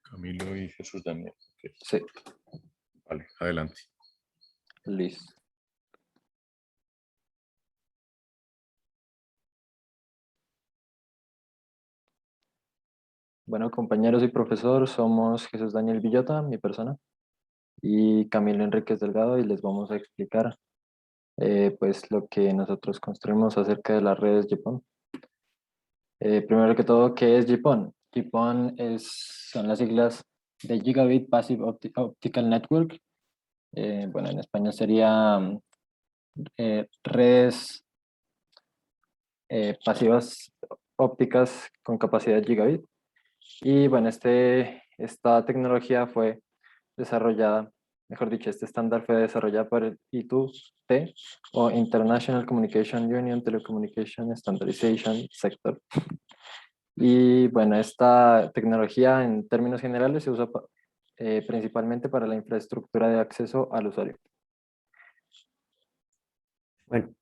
Camilo y Jesús Daniel. Ok, Sí, vale, adelante. listo. Bueno, compañeros y profesor, somos Jesús Daniel Villota, mi persona, y Camilo Enríquez Delgado, y les vamos a explicar pues lo que nosotros construimos acerca de las redes GPON. Primero que todo, ¿qué es GPON? GPON son las siglas de Gigabit Passive Optical Network. Bueno, en español sería redes pasivas ópticas con capacidad gigabit. Y bueno, esta tecnología fue desarrollada, mejor dicho, este estándar fue desarrollado por el I2T o International Communication Union Telecommunication Standardization Sector. Y bueno, esta tecnología en términos generales se usa principalmente para la infraestructura de acceso al usuario. Bueno,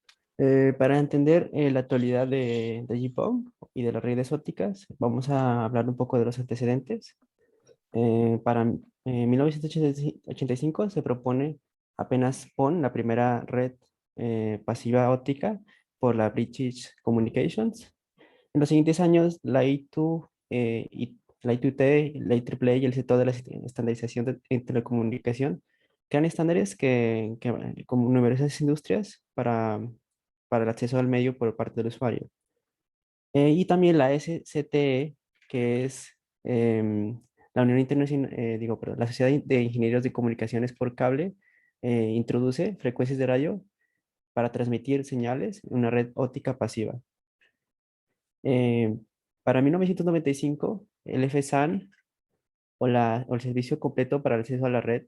para entender la actualidad de GPON y de las redes ópticas, vamos a hablar un poco de los antecedentes. Para 1985 se propone apenas PON, la primera red pasiva óptica por la British Communications. En los siguientes años, la I2, la I2T, la IEEE y el sector de la estandarización en telecomunicación crean estándares como numerosas industrias para el acceso al medio por parte del usuario. Y también la SCTE, que es la Unión Internacional, perdón, la Sociedad de Ingenieros de Comunicaciones por Cable, introduce frecuencias de radio para transmitir señales en una red óptica pasiva. Para 1995, el FSAN o el Servicio Completo para el Acceso a la Red,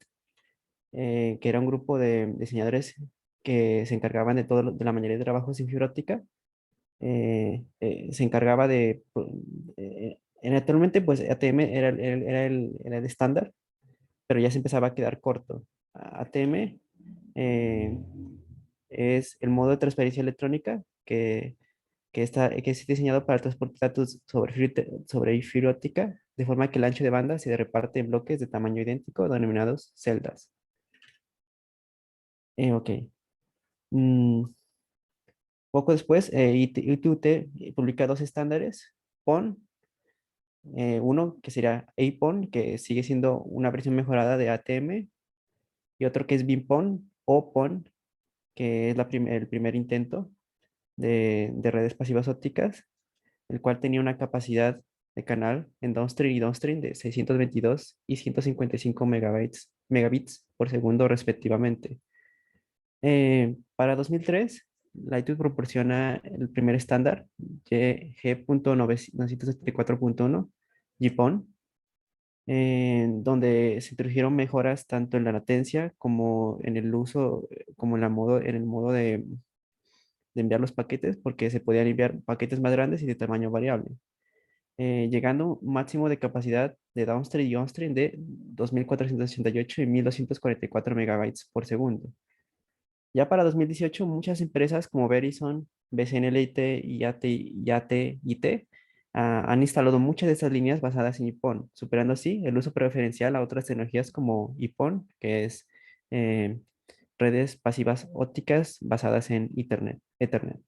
que era un grupo de diseñadores que se encargaban de de la mayoría de trabajos en fibra óptica, se encargaba actualmente pues ATM era el estándar, pero ya se empezaba a quedar corto. ATM eh, es el modo de transferencia electrónica que es diseñado para transportar datos sobre fibra óptica, de forma que el ancho de banda se reparte en bloques de tamaño idéntico, denominados celdas. Ok. Mm, Poco después, ITU-T publica dos estándares, PON, uno que sería APON, que sigue siendo una versión mejorada de ATM, y otro que es BIMPON o PON, que es el primer intento de redes pasivas ópticas, el cual tenía una capacidad de canal en downstream y downstream de 622 y 155 megabits por segundo respectivamente. Para 2003, Lightwave proporciona el primer estándar, G.974.1, GPON, donde se introdujeron mejoras tanto en la latencia como en el uso, como en el modo de enviar los paquetes porque se podían enviar paquetes más grandes y de tamaño variable, llegando a un máximo de capacidad de downstream y onstream de 2.488 y 1.244 megabytes por segundo. Ya para 2018, muchas empresas como Verizon, BCNLIT y AT&T han instalado muchas de estas líneas basadas en IPON, superando así el uso preferencial a otras tecnologías como IPON, que es eh, redes pasivas ópticas basadas en Ethernet.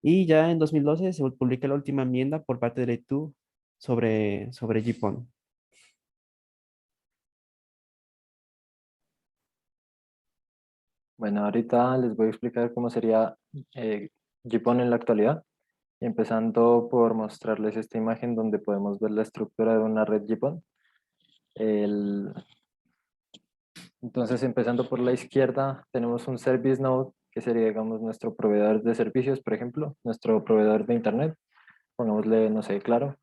Y ya en 2012 se publica la última enmienda por parte de ITU sobre GPON. Bueno, ahorita les voy a explicar cómo sería GPON en la actualidad, empezando por mostrarles esta imagen donde podemos ver la estructura de una red GPON. Entonces, empezando por la izquierda, tenemos un Service Node, que sería, digamos, nuestro proveedor de servicios, por ejemplo, nuestro proveedor de Internet. Pongámosle, no sé, Claro.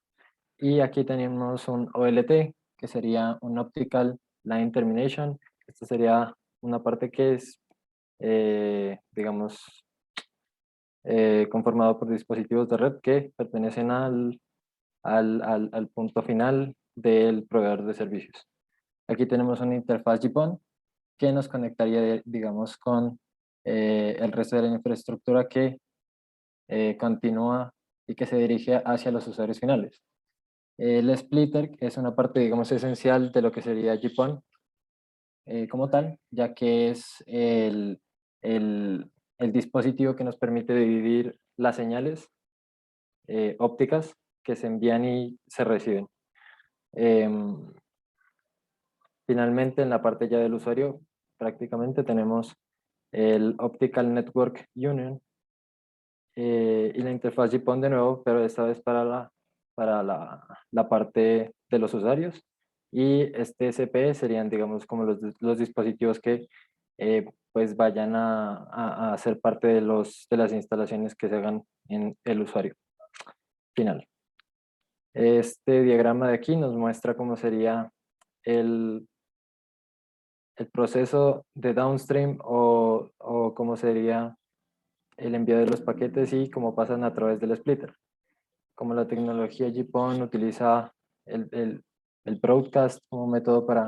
Y aquí tenemos un OLT, que sería un Optical Line Termination. Esta sería una parte que es, digamos, conformado por dispositivos de red que pertenecen al punto final del proveedor de servicios. Aquí tenemos una interfaz GPON que nos conectaría, digamos, con el resto de la infraestructura que continúa y que se dirige hacia los usuarios finales. El splitter es una parte, digamos, esencial de lo que sería GPON como tal, ya que es el dispositivo que nos permite dividir las señales ópticas que se envían y se reciben. Finalmente, en la parte ya del usuario, prácticamente tenemos el Optical Network Union y la interfaz GPON de nuevo, pero esta vez para la parte de los usuarios. Y este SP serían, digamos, como los dispositivos que pues vayan a ser parte de las instalaciones que se hagan en el usuario final. Este diagrama de aquí nos muestra cómo sería el proceso de downstream o cómo sería el envío de los paquetes y cómo pasan a través del splitter. Como la tecnología GPON utiliza el broadcast como método para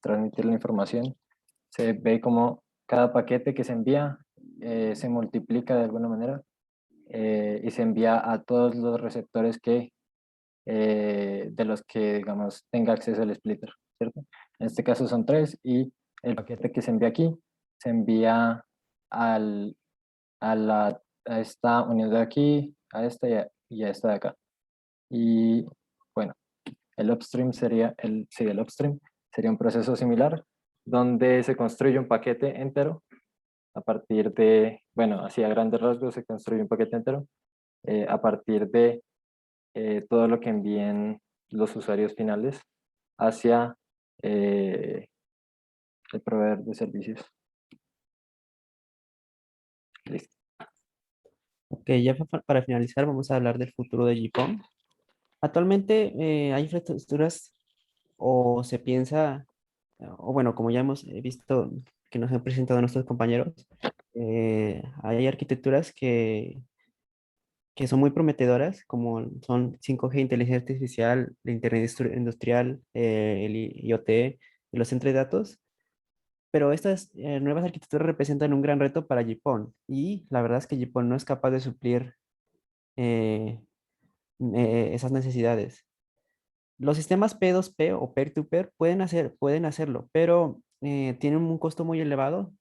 transmitir la información, se ve como cada paquete que se envía se multiplica de alguna manera y se envía a todos los receptores de los que, digamos, tenga acceso el splitter, ¿cierto? En este caso son 3 y el paquete que se envía aquí se envía a esta unión de aquí, a esta y a esta de acá. Y bueno, el upstream el upstream sería un proceso similar donde se construye un paquete entero a partir de, bueno, así a grandes rasgos se construye un paquete entero a partir de todo lo que envíen los usuarios finales hacia el proveedor de servicios. Listo. Ok, ya para finalizar vamos a hablar del futuro de GPON. Actualmente hay infraestructuras o se piensa, o bueno, como ya hemos visto que nos han presentado nuestros compañeros, hay arquitecturas que son muy prometedoras, como son 5G, inteligencia artificial, la Internet industrial, el IoT y los centros de datos. Pero estas nuevas arquitecturas representan un gran reto para GPON y la verdad es que GPON no es capaz de suplir eh, esas necesidades. Los sistemas P2P o peer-to-peer pueden hacerlo, pero tienen un costo muy elevado,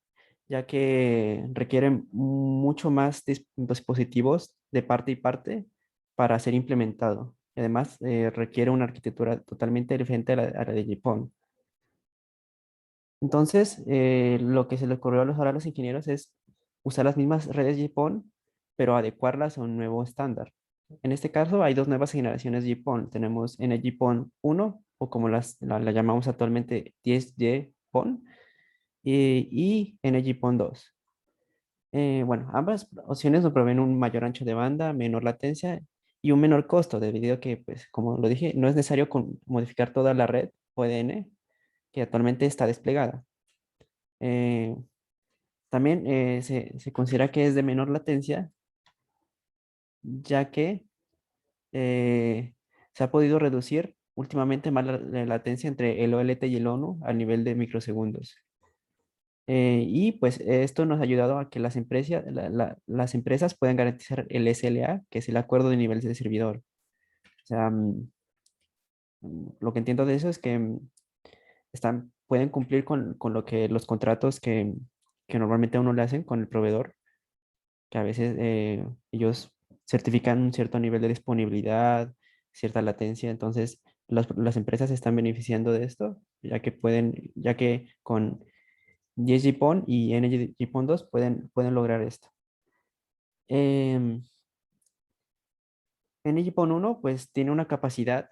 ya que requieren mucho más dispositivos de parte y parte para ser implementado. Además, requiere una arquitectura totalmente diferente a la de GPON. Entonces, lo que se le ocurrió ahora a los ingenieros es usar las mismas redes GPON, pero adecuarlas a un nuevo estándar. En este caso, hay dos nuevas generaciones de GPON. Tenemos NGPON 1, o como la llamamos actualmente 10G-PON, y NGPON 2. Bueno, ambas opciones nos proveen un mayor ancho de banda, menor latencia y un menor costo, debido a que, pues, como lo dije, no es necesario modificar toda la red ODN que actualmente está desplegada. También se considera que es de menor latencia, ya que se ha podido reducir últimamente más la latencia entre el OLT y el ONU a nivel de microsegundos. Y pues esto nos ha ayudado a que las empresas puedan garantizar el SLA, que es el acuerdo de nivel de servidor. O sea, lo que entiendo de eso es que pueden cumplir con lo que los contratos que normalmente a uno le hacen con el proveedor, que a veces ellos certifican un cierto nivel de disponibilidad, cierta latencia. Entonces, las empresas se están beneficiando de esto, ya que con 10 GPON y NGPON 2 pueden lograr esto. NGPON 1 pues tiene una capacidad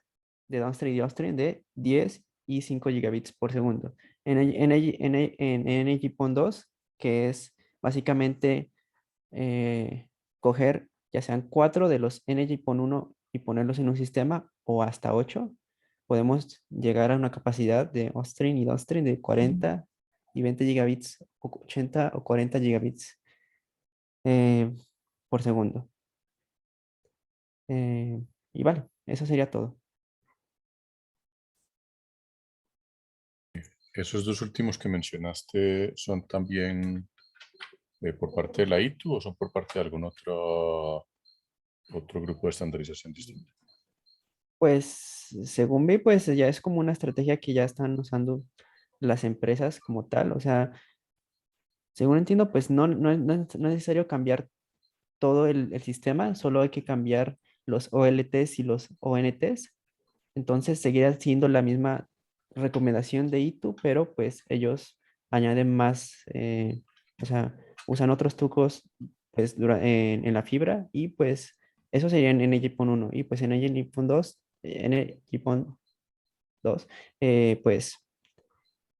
de downstream y upstream de 10 y 5 gigabits por segundo. En NGPON 2, que es básicamente coger ya sean 4 de los NGPON 1 y ponerlos en un sistema o hasta 8, podemos llegar a una capacidad de upstream y downstream de 40 y 20 gigabits, o 80 o 40 gigabits por segundo. Y vale, eso sería todo. ¿Esos dos últimos que mencionaste son también por parte de la ITU o son por parte de algún otro grupo de estandarización distinto? Pues según vi, pues ya es como una estrategia que ya están usando las empresas como tal. O sea, según entiendo, pues no es necesario cambiar todo el sistema, solo hay que cambiar los OLTs y los ONTs. Entonces seguirá siendo la misma recomendación de ITU, pero pues ellos añaden más, o sea, usan otros trucos pues, en la fibra y pues eso sería en NGPON 1 y pues en NGPON 2, NGPON 2 pues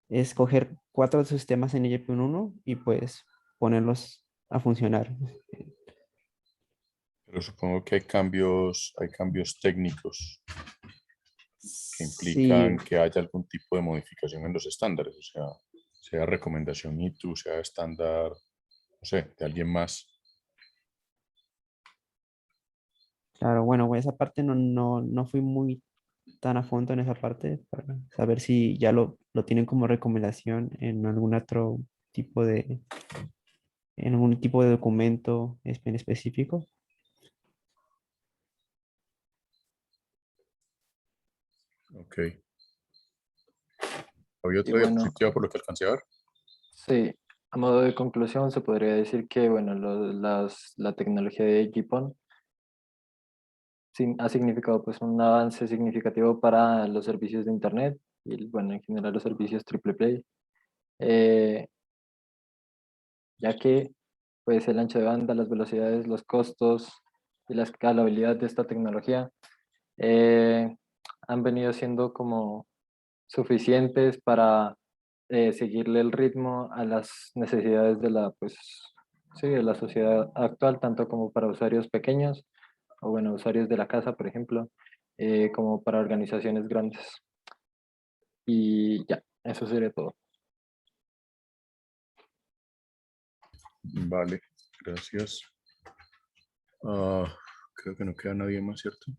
es coger 4 sistemas en NGPON 1 y pues ponerlos a funcionar. Pero supongo que hay cambios técnicos que implican Sí, que haya algún tipo de modificación en los estándares, o sea recomendación ITU, sea estándar, no sé, de alguien más. claro, bueno, pues esa parte no fui muy tan a fondo en esa parte para saber si ya lo tienen como recomendación en algún otro tipo en algún tipo de documento en específico. Ok. ¿Había Y otra bueno, diapositiva por lo que alcancé a ver? sí, a modo de conclusión se podría decir que bueno, la tecnología de GPON ha significado pues un avance significativo para los servicios de Internet y bueno, en general los servicios triple play, eh, ya que pues el ancho de banda, las velocidades, los costos y la escalabilidad de esta tecnología eh, han venido siendo como suficientes para seguirle el ritmo a las necesidades de pues, sí, de la sociedad actual, tanto como para usuarios pequeños o bueno, usuarios de la casa, por ejemplo, como para organizaciones grandes. Y ya, eso sería todo. Vale, gracias. Creo que no queda nadie más, ¿cierto?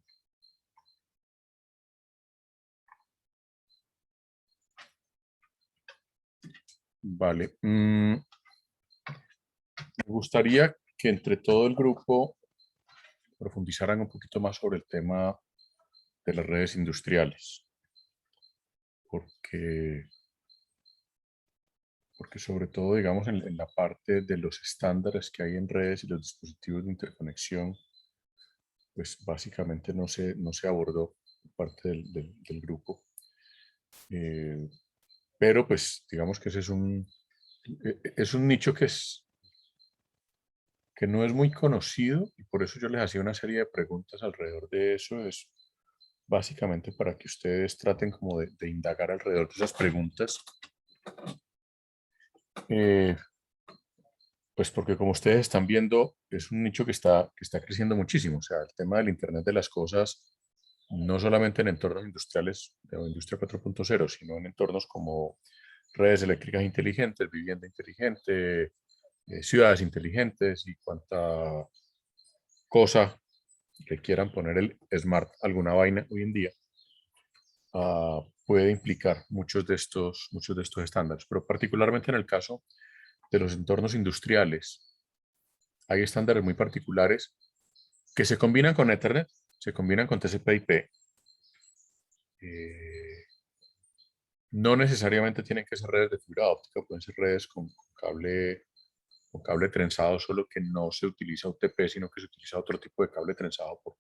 Vale. Me gustaría que entre todo el grupo profundizaran un poquito más sobre el tema de las redes industriales, porque sobre todo, digamos, en la parte de los estándares que hay en redes y los dispositivos de interconexión, pues básicamente no se abordó por parte del grupo. Pero pues digamos que ese es un nicho que no es muy conocido y por eso yo les hacía una serie de preguntas alrededor de eso. Es básicamente para que ustedes traten como de indagar alrededor de esas preguntas. Pues porque como ustedes están viendo, es un nicho que está creciendo muchísimo. O sea, el tema del Internet de las cosas, no solamente en entornos industriales de la industria 4.0, sino en entornos como redes eléctricas inteligentes, vivienda inteligente, ciudades inteligentes y cuánta cosa le quieran poner el smart, alguna vaina hoy en día, puede implicar muchos de estos estándares, pero particularmente en el caso de los entornos industriales, hay estándares muy particulares que se combinan con Ethernet, se combinan con TCP/IP. No necesariamente tienen que ser redes de fibra óptica, pueden ser redes con cable trenzado, solo que no se utiliza UTP, sino que se utiliza otro tipo de cable trenzado por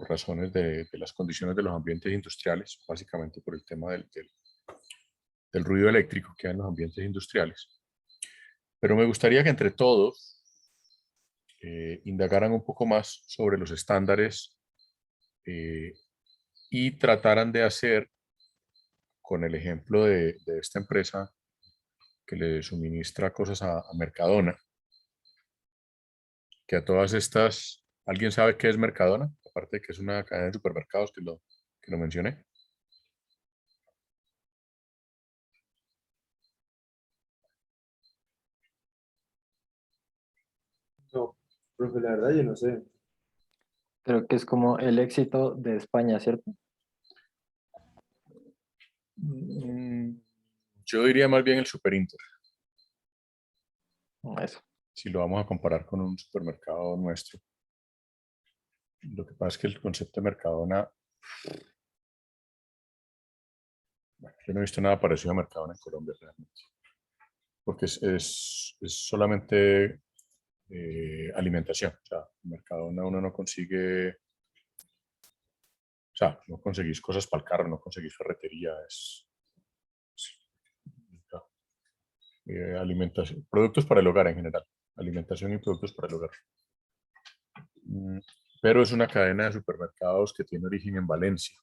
razones de las condiciones de los ambientes industriales, básicamente por el tema del ruido eléctrico que hay en los ambientes industriales. Pero me gustaría que entre todos indagaran un poco más sobre los estándares y trataran de hacer, con el ejemplo de esta empresa que le suministra cosas a Mercadona, que a todas estas, ¿alguien sabe qué es Mercadona? Aparte de que es una cadena de supermercados que lo mencioné. No, profe, la verdad yo no sé. Creo que es como el éxito de España, ¿cierto? Yo diría más bien el Superinter, Eso. si lo vamos a comparar con un supermercado nuestro. Lo que pasa es que el concepto de Mercadona, bueno, yo no he visto nada parecido a Mercadona en Colombia realmente, porque es solamente alimentación. O sea, en Mercadona uno no consigue, o sea, no conseguís cosas para el carro, no conseguís ferretería, alimentación, productos para el hogar en general, alimentación y productos para el hogar. Pero es una cadena de supermercados que tiene origen en Valencia,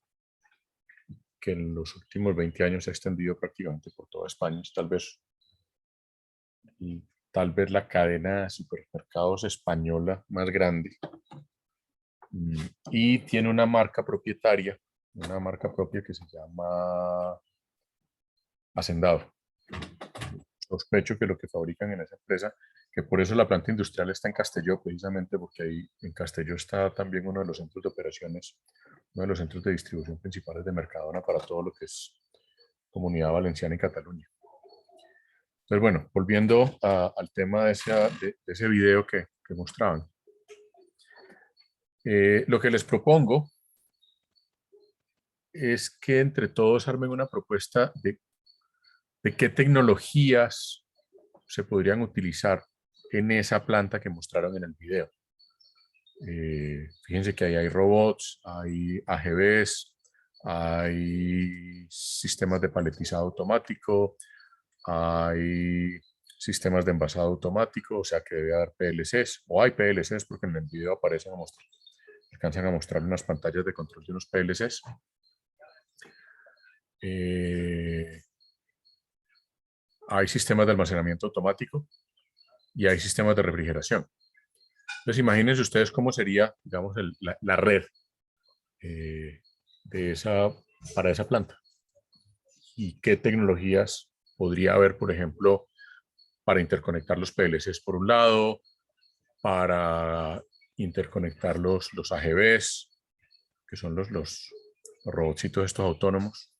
que en los últimos 20 años se ha extendido prácticamente por toda España. Es tal vez la cadena de supermercados española más grande. Y tiene una marca propietaria, una marca propia que se llama Hacendado. Sospecho que lo que fabrican en esa empresa, que por eso la planta industrial está en Castelló, precisamente porque ahí en Castelló está también uno de los centros de operaciones, uno de los centros de distribución principales de Mercadona para todo lo que es Comunidad Valenciana y Cataluña. Entonces, bueno, volviendo al tema de ese video que mostraban. Lo que les propongo es que entre todos armen una propuesta de qué tecnologías se podrían utilizar en esa planta que mostraron en el video. Fíjense que ahí hay robots, hay AGVs, hay sistemas de paletizado automático, hay sistemas de envasado automático, o sea que debe haber PLCs, o hay PLCs porque en el video alcanzan a mostrar unas pantallas de control de unos PLCs. Hay sistemas de almacenamiento automático y hay sistemas de refrigeración. Entonces imagínense ustedes cómo sería, digamos, la red para esa planta y qué tecnologías podría haber, por ejemplo, para interconectar los PLCs por un lado, para interconectar los AGVs, que son los robotcitos estos autónomos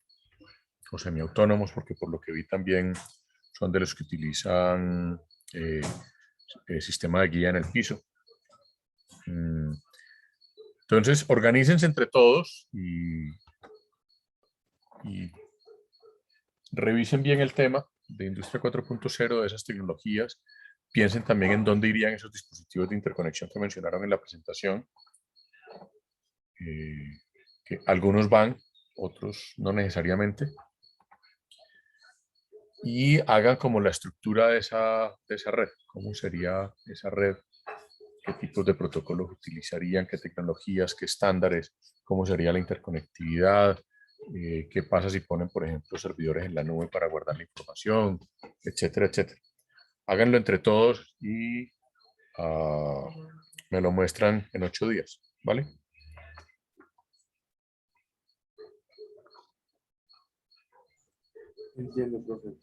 o semiautónomos, porque por lo que vi también son de los que utilizan sistema de guía en el piso. Entonces, organícense entre todos y revisen bien el tema de Industria 4.0, de esas tecnologías. Piensen también en dónde irían esos dispositivos de interconexión que mencionaron en la presentación. Que algunos van, otros no necesariamente. Y hagan como la estructura de esa red. ¿Cómo sería esa red? ¿Qué tipos de protocolos utilizarían? ¿Qué tecnologías? ¿Qué estándares? ¿Cómo sería la interconectividad? ¿Qué pasa si ponen, por ejemplo, servidores en la nube para guardar la información? Etcétera, etcétera. Háganlo entre todos y me lo muestran en 8 días, ¿vale? Entiendo, profe.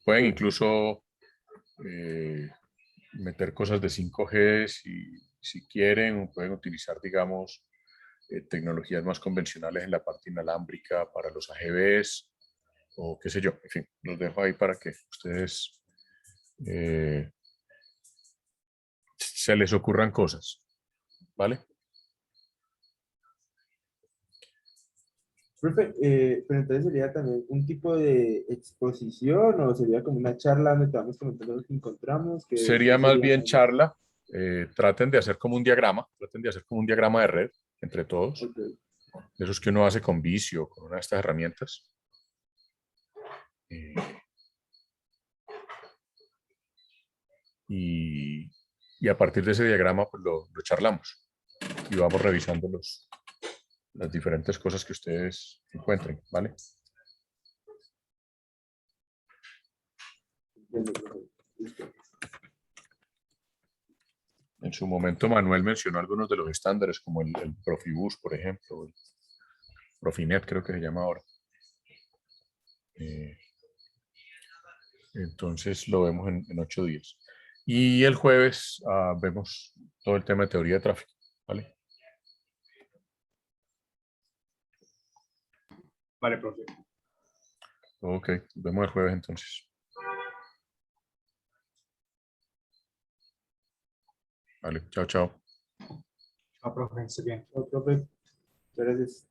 Pueden incluso meter cosas de 5G si quieren, pueden utilizar, digamos, tecnologías más convencionales en la parte inalámbrica para los AGVs o qué sé yo. En fin, los dejo ahí para que ustedes se les ocurran cosas, ¿vale? Profe, pero entonces sería también un tipo de exposición o sería como una charla donde te vamos comentando lo que encontramos. Sería más bien charla. Traten de hacer como un diagrama, de red entre todos, Ok. de esos que uno hace con Visio, con una de estas herramientas. Y a partir de ese diagrama pues lo charlamos y vamos revisando las diferentes cosas que ustedes encuentren, ¿vale? Entiendo, profe. Listo. En su momento Manuel mencionó algunos de los estándares como el Profibus, por ejemplo, el Profinet creo que se llama ahora. Entonces lo vemos en 8 días. Y el jueves vemos todo el tema de teoría de tráfico, ¿vale? Vale, profe. Ok, nos vemos el jueves entonces. Vale, chao, chao. Chao, profe, esté bien. No, profe, gracias.